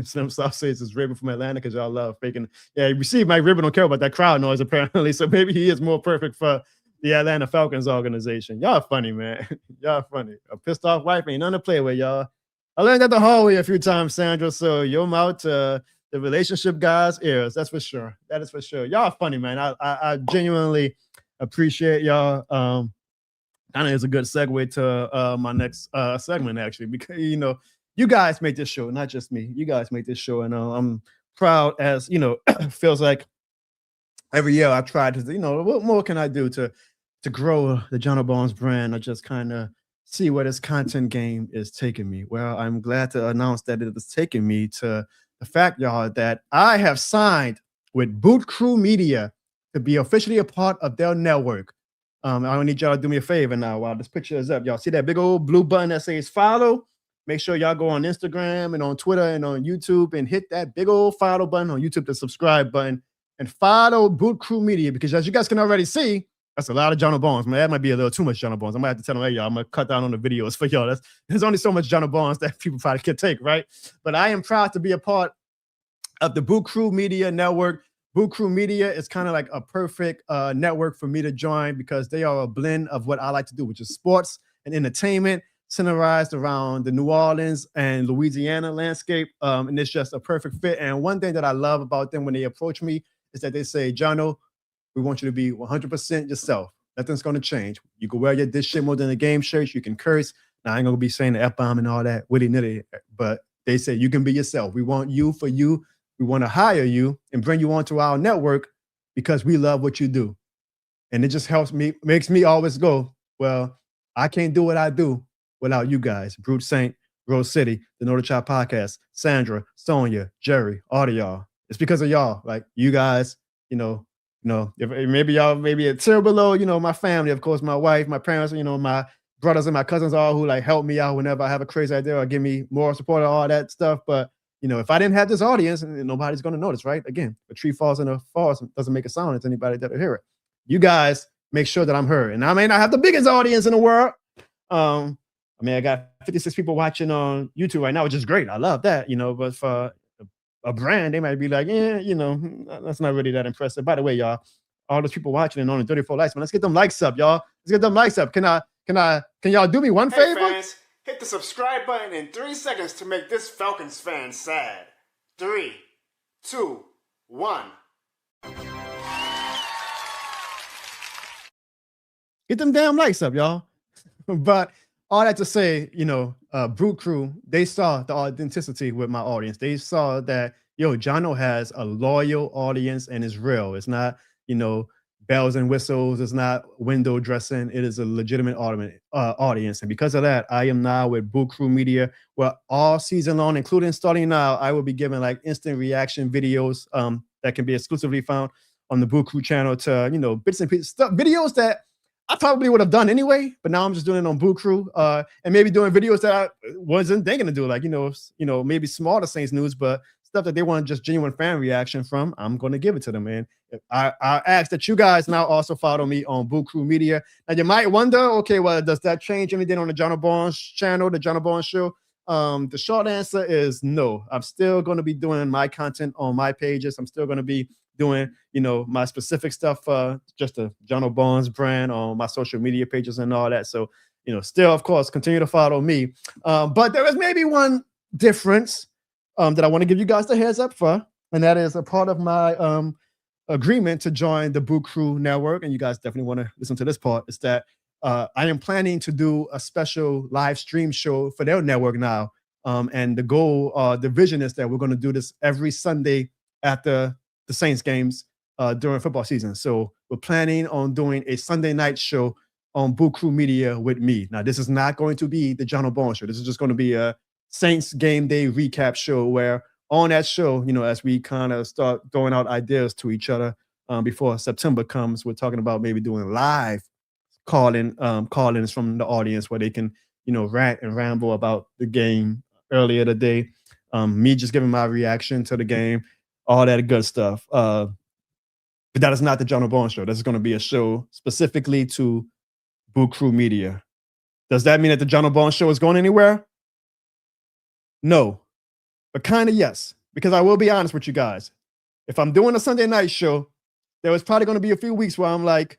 Slim South says it's Vrabel from Atlanta because y'all love faking. Yeah, you see, Mike Vrabel don't care about that crowd noise apparently, so maybe he is more perfect for the Atlanta Falcons organization. Y'all funny, man. Y'all funny. A pissed off wife ain't nothing to play with, y'all. I learned that the hallway a few times, Sandra. So your mouth to the relationship guys' ears. That's for sure. That is for sure. Y'all funny, man. I genuinely appreciate y'all. Kind of is a good segue to my next segment, actually, because you guys make this show, not just me. You guys make this show, and I'm proud as, feels like every year I try to, what more can I do to grow the Jono Barnes brand or just kind of see where this content game is taking me? Well, I'm glad to announce that it is taking me to the fact, y'all, that I have signed with Boot Crew Media to be officially a part of their network. I don't need y'all to do me a favor now while this picture is up. Y'all see that big old blue button that says follow? Make sure y'all go on Instagram and on Twitter and on YouTube and hit that big old follow button on YouTube, the subscribe button, and follow Boot Crew Media, because as you guys can already see, that's a lot of Jono Barnes. Man, that might be a little too much Jono Barnes. I might have to tell them, hey, y'all, I'm going to cut down on the videos for y'all. There's only so much Jono Barnes that people probably can take, right? But I am proud to be a part of the Boot Crew Media network. Boot Crew Media is kind of like a perfect network for me to join because they are a blend of what I like to do, which is sports and entertainment, centralized around the New Orleans and Louisiana landscape. And it's just a perfect fit. And one thing that I love about them when they approach me is that they say, Jono, we want you to be 100% yourself. Nothing's going to change. You can wear your this shit more than a game shirt. You can curse. Now, I ain't going to be saying the F-bomb and all that willy-nilly, but they say you can be yourself. We want you for you. We want to hire you and bring you onto our network because we love what you do. And it just helps me, makes me always go, well, I can't do what I do without you guys. Brute Saint, Rose City, the Know the Child Podcast, Sandra, Sonia, Jerry, all of y'all. It's because of y'all. Like, you guys, if maybe y'all maybe a tier below, my family, of course, my wife, my parents, my brothers and my cousins, all who like help me out whenever I have a crazy idea or give me more support and all that stuff. But if I didn't have this audience, nobody's going to notice, right? Again, a tree falls in a forest and doesn't make a sound. It's anybody that'll hear it. You guys make sure that I'm heard. And I may not have the biggest audience in the world. I got 56 people watching on YouTube right now, which is great. I love that, but for a brand, they might be like, that's not really that impressive. By the way, y'all, all those people watching and on the 34 likes, man, let's get them likes up, y'all. Let's get them likes up. Can y'all do me one favor? Fans, hit the subscribe button in 3 seconds to make this Falcons fan sad. 3, 2, 1. Get them damn likes up, y'all. But all that to say, Brute Crew, they saw the authenticity with my audience. They saw that, Jono has a loyal audience and it's real. It's not, bells and whistles. It's not window dressing. It is a legitimate audience. And because of that, I am now with Boot Crew Media, where all season long, including starting now, I will be giving like instant reaction videos that can be exclusively found on the Boot Crew channel to, bits and pieces, stuff, videos that I probably would have done anyway, but now I'm just doing it on Boot Crew and maybe doing videos that I wasn't thinking to do, like, maybe smaller Saints news, but stuff that they want just genuine fan reaction from. I'm going to give it to them, man. I ask that you guys now also follow me on Boot Crew Media. Now, you might wonder, okay, well, does that change anything on the Jono Barnes channel, the Jono Barnes show? The short answer is no. I'm still going to be doing my content on my pages. I'm still going to be doing, my specific stuff, just the Jono Barnes brand on my social media pages and all that. So, still, of course, continue to follow me. But there is maybe one difference that I want to give you guys the heads up for, and that is a part of my agreement to join the Boot Crew network. And you guys definitely want to listen to this part. Is that I am planning to do a special live stream show for their network now. And the goal, the vision is that we're going to do this every Sunday after the Saints games during football season. So we're planning on doing a Sunday night show on Boot Crew Media with me. Now, this is not going to be the Jono Barnes show. This is just going to be a Saints game day recap show where on that show, as we kind of start throwing out ideas to each other before September comes, we're talking about maybe doing live call-ins from the audience where they can, rant and ramble about the game earlier today. Me just giving my reaction to the game, all that good stuff. But that is not the Jono Barnes show. This is going to be a show specifically to Boot Crew Media. Does that mean that the Jono Barnes show is going anywhere? No, but kind of yes, because I will be honest with you guys. If I'm doing a Sunday night show, there was probably going to be a few weeks where I'm like,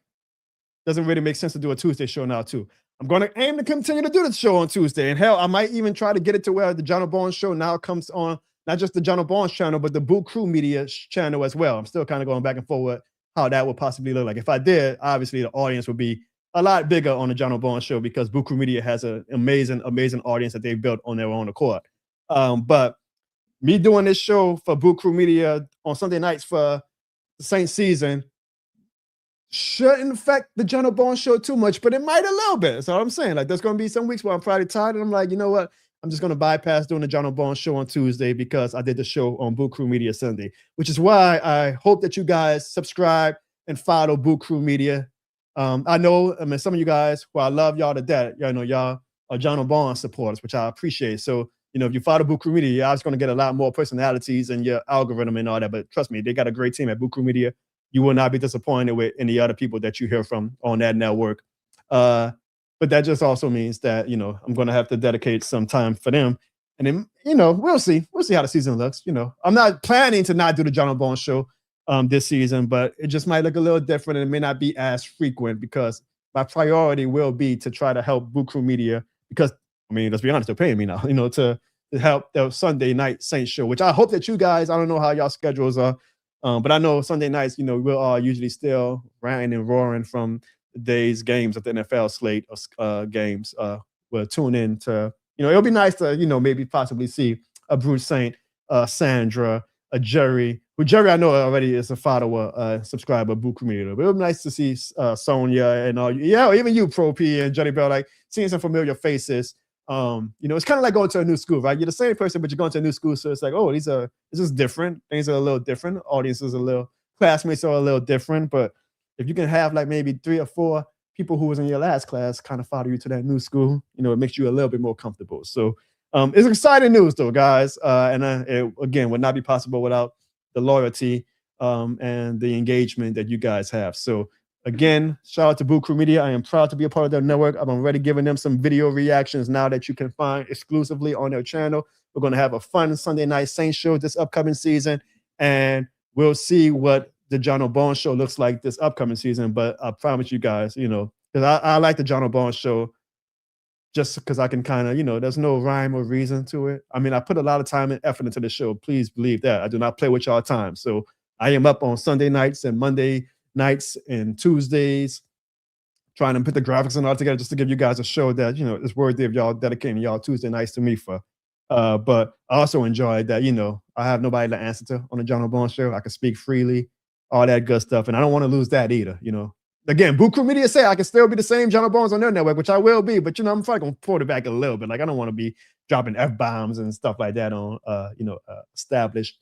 doesn't really make sense to do a Tuesday show now too. I'm going to aim to continue to do this show on Tuesday. And hell, I might even try to get it to where the Jono Barnes show now comes on, not just the Jono Barnes channel, but the Boot Crew Media channel as well. I'm still kind of going back and forth how that would possibly look like. If I did, obviously the audience would be a lot bigger on the Jono Barnes show because Boot Crew Media has an amazing audience that they've built on their own accord. But me doing this show for Boot Crew Media on Sunday nights for the Saints season shouldn't affect the Jono Bone show too much, but it might a little bit. That's all I'm saying. Like, there's going to be some weeks where I'm probably tired, and I'm like, you know what? I'm just going to bypass doing the Jono Bone show on Tuesday because I did the show on Boot Crew Media Sunday, which is why I hope that you guys subscribe and follow Boot Crew Media. I know, some of you guys, well, I love y'all to death. Y'all are Jono Bone supporters, which I appreciate. So, if you follow Boot Crew Media, you're always going to get a lot more personalities and your algorithm and all that. But trust me, they got a great team at Boot Crew Media. You will not be disappointed with any other people that you hear from on that network. But that just also means that, I'm going to have to dedicate some time for them. And then, we'll see. We'll see how the season looks. I'm not planning to not do the Jono Bone show this season, but it just might look a little different and it may not be as frequent because my priority will be to try to help Boot Crew Media because, let's be honest, they're paying me now, to help the Sunday night Saints show, which I hope that you guys, I don't know how y'all schedules are, but I know Sunday nights, we're all usually still ranting and roaring from the day's games at the NFL slate of games. We'll tune in to, it'll be nice to, maybe possibly see a Bruce Saint, Sandra, a Jerry, who Jerry I know already is a follower, subscriber, Boot Crew Media. But it would be nice to see Sonia and all, even you, Pro P and Johnny Bell, like seeing some familiar faces. It's kind of like going to a new school, right? You're the same person, but you're going to a new school, so it's like, oh, this is different. Things are a little different. Audiences classmates are a little different. But if you can have like maybe 3 or 4 people who was in your last class kind of follow you to that new school, it makes you a little bit more comfortable. So it's exciting news, though, guys. And it, again, would not be possible without the loyalty and the engagement that you guys have. So again, shout out to Boot Crew Media. I am proud to be a part of their network. I'm already giving them some video reactions now that you can find exclusively on their channel. We're going to have a fun Sunday night Saints show this upcoming season, and we'll see what the Jono Bone show looks like this upcoming season. But I promise you guys, because I like the Jono Bone show just because I can kind of, there's no rhyme or reason to it. I put a lot of time and effort into the show. Please believe that. I do not play with y'all time. So I am up on Sunday nights and Monday nights and Tuesdays trying to put the graphics and all together just to give you guys a show that is worthy of y'all dedicating y'all Tuesday nights to me for. But I also enjoyed that I have nobody to answer to on the Jono Bone show. I can speak freely, all that good stuff, and I don't want to lose that either. Again, Boot Crew Media say I can still be the same Jono Bones on their network, which I will be, but I'm probably gonna pull it back a little bit. Like I don't want to be dropping F-bombs and stuff like that on established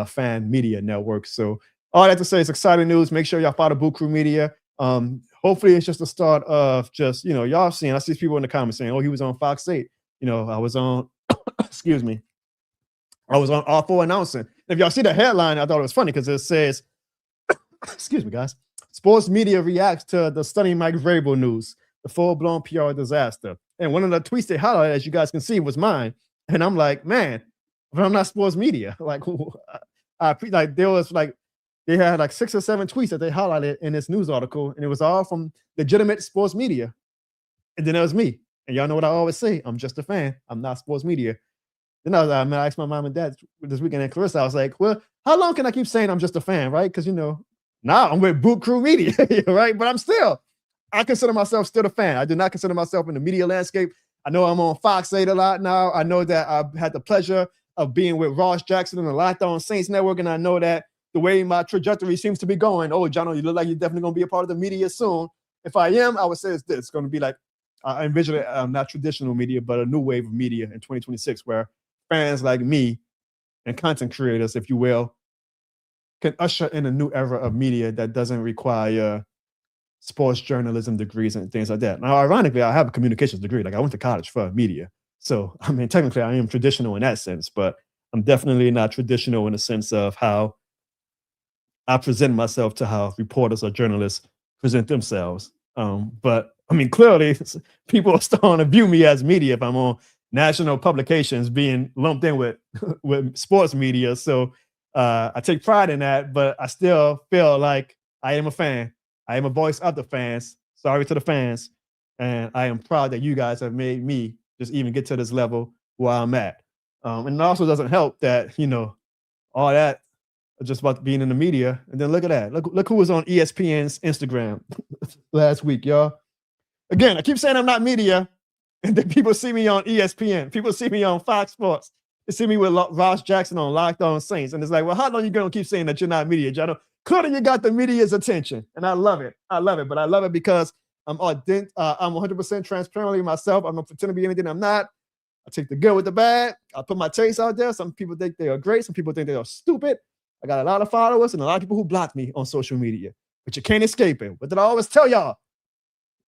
fan media networks. So all that to say, it's exciting news. Make sure y'all follow Boot Crew Media. Hopefully it's just the start of just, y'all seeing, I see people in the comments saying, oh, he was on Fox 8. I was on, excuse me, I was on awful announcing. If y'all see the headline, I thought it was funny because it says, excuse me, guys, sports media reacts to the stunning Mike Vrabel news, the full-blown PR disaster. And one of the tweets they highlighted, as you guys can see, was mine. And I'm like, man, but I'm not sports media. Like, there was like, they had like 6 or 7 tweets that they highlighted in this news article, and it was all from legitimate sports media. And then there was me. And y'all know what I always say, I'm just a fan. I'm not sports media. Then I asked my mom and dad this weekend, and Clarissa, I was like, well, how long can I keep saying I'm just a fan, right? Because, now I'm with Boot Crew Media, right? But I consider myself still a fan. I do not consider myself in the media landscape. I know I'm on Fox 8 a lot now. I know that I've had the pleasure of being with Ross Jackson and the Locked On Saints Network, and I know that the way my trajectory seems to be going, oh, Jono, you look like you're definitely going to be a part of the media soon. If I am, I would say it's this. It's going to be like, I envision it, not traditional media, but a new wave of media in 2026 where fans like me and content creators, if you will, can usher in a new era of media that doesn't require sports journalism degrees and things like that. Now, ironically, I have a communications degree. Like I went to college for media. So, technically I am traditional in that sense, but I'm definitely not traditional in the sense of how I present myself to how reporters or journalists present themselves. But clearly people are starting to view me as media if I'm on national publications being lumped in with sports media. So I take pride in that, but I still feel like I am a fan. I am a voice of the fans. Sorry to the fans. And I am proud that you guys have made me just even get to this level where I'm at. And it also doesn't help that, all that just about being in the media. And then look at that. Look who was on ESPN's Instagram last week, y'all. Again, I keep saying I'm not media, and then people see me on ESPN. People see me on Fox Sports. They see me with Ross Jackson on Locked On Saints. And it's like, well, how long you going to keep saying that you're not media, Jono? Clearly, you got the media's attention. And I love it. I love it. But I love it because I'm 100% transparently myself. I'm not pretending to be anything I'm not. I take the good with the bad. I put my taste out there. Some people think they are great. Some people think they are stupid. I got a lot of followers and a lot of people who block me on social media. But you can't escape it. What did I always tell y'all?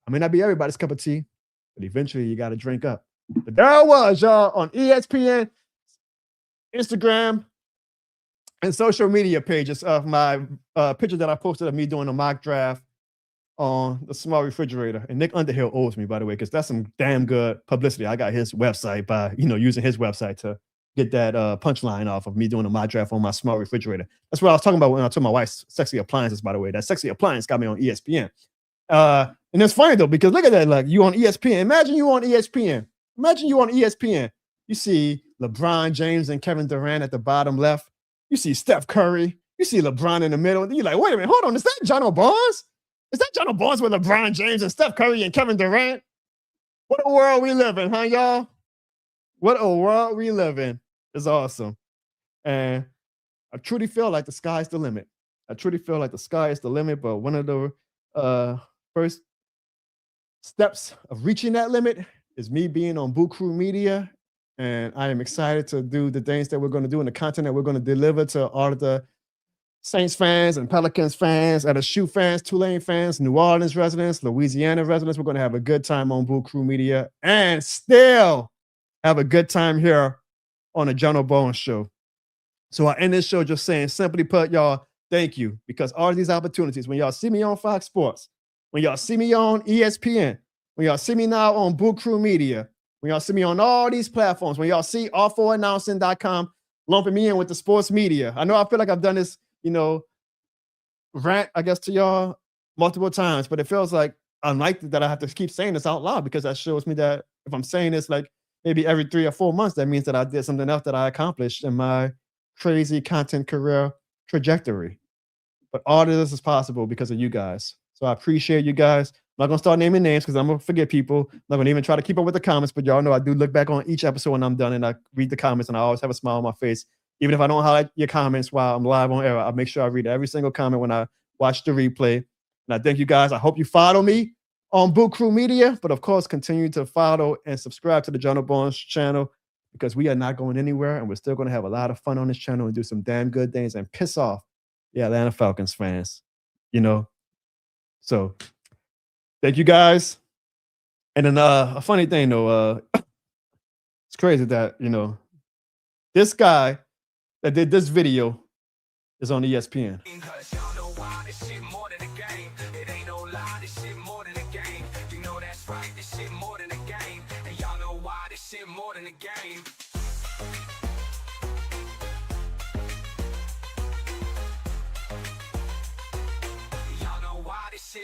I may not be everybody's cup of tea, but eventually you got to drink up. But there I was, y'all, on ESPN, Instagram, and social media pages of my picture that I posted of me doing a mock draft on the small refrigerator. And Nick Underhill owes me, by the way, because that's some damn good publicity. I got his website by, using his website to get that punchline off of me doing a mock draft on my small refrigerator. That's what I was talking about when I told my wife's sexy appliances, by the way. That sexy appliance got me on ESPN. And it's funny, though, because look at that. Like, you on ESPN. Imagine you on ESPN. You see LeBron James and Kevin Durant at the bottom left. You see Steph Curry. You see LeBron in the middle. You're like, wait a minute, hold on. Is that Jono Barnes? Is that Jono Barnes with LeBron James and Steph Curry and Kevin Durant? What a world we live in, huh, y'all? What a world we live in. It's awesome. And I truly feel like the sky's the limit. But one of the first steps of reaching that limit is me being on Boot Crew Media. And I am excited to do the things that we're going to do and the content that we're going to deliver to all of the Saints fans and Pelicans fans, LSU fans, Tulane fans, New Orleans residents, Louisiana residents. We're going to have a good time on Boot Crew Media and still have a good time here on the Jono Bones Show. So I end this show just saying, simply put, y'all, thank you. Because all of these opportunities, when y'all see me on Fox Sports, when y'all see me on ESPN, when y'all see me now on Boot Crew Media, when y'all see me on all these platforms, when y'all see all4announcing.com lumping me in with the sports media. I know I feel like I've done this, rant, I guess, to y'all multiple times, but it feels like unlikely that I have to keep saying this out loud because that shows me that if I'm saying this like maybe every 3 or 4 months, that means that I did something else that I accomplished in my crazy content career trajectory. But all of this is possible because of you guys. So I appreciate you guys. I'm not going to start naming names because I'm going to forget people. I'm not going to even try to keep up with the comments, but y'all know I do look back on each episode when I'm done and I read the comments and I always have a smile on my face. Even if I don't highlight your comments while I'm live on air, I'll make sure I read every single comment when I watch the replay. And I thank you guys. I hope you follow me on Boot Crew Media, but of course, continue to follow and subscribe to the Jono Bones channel because we are not going anywhere and we're still going to have a lot of fun on this channel and do some damn good things and piss off the Atlanta Falcons fans, So thank you guys. And then a funny thing though, it's crazy that, this guy that did this video is on ESPN.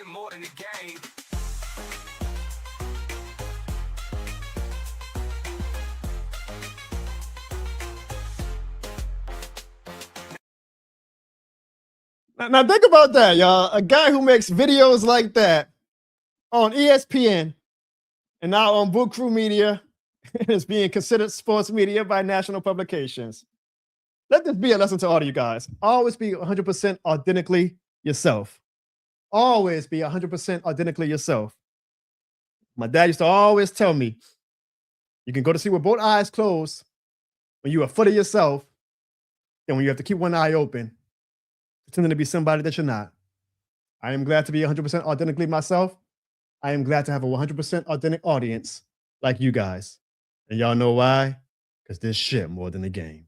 More than a game. Now think about that, y'all. A guy who makes videos like that on ESPN and now on Boot Crew Media is being considered sports media by national publications. Let this be a lesson to all of you guys. Always be 100% authentically yourself. Always be 100% authentically yourself. My dad used to always tell me, you can go to sleep with both eyes closed when you are full of yourself and when you have to keep one eye open, pretending to be somebody that you're not. I am glad to be 100% authentically myself. I am glad to have a 100% authentic audience like you guys. And y'all know why? Because this shit more than a game.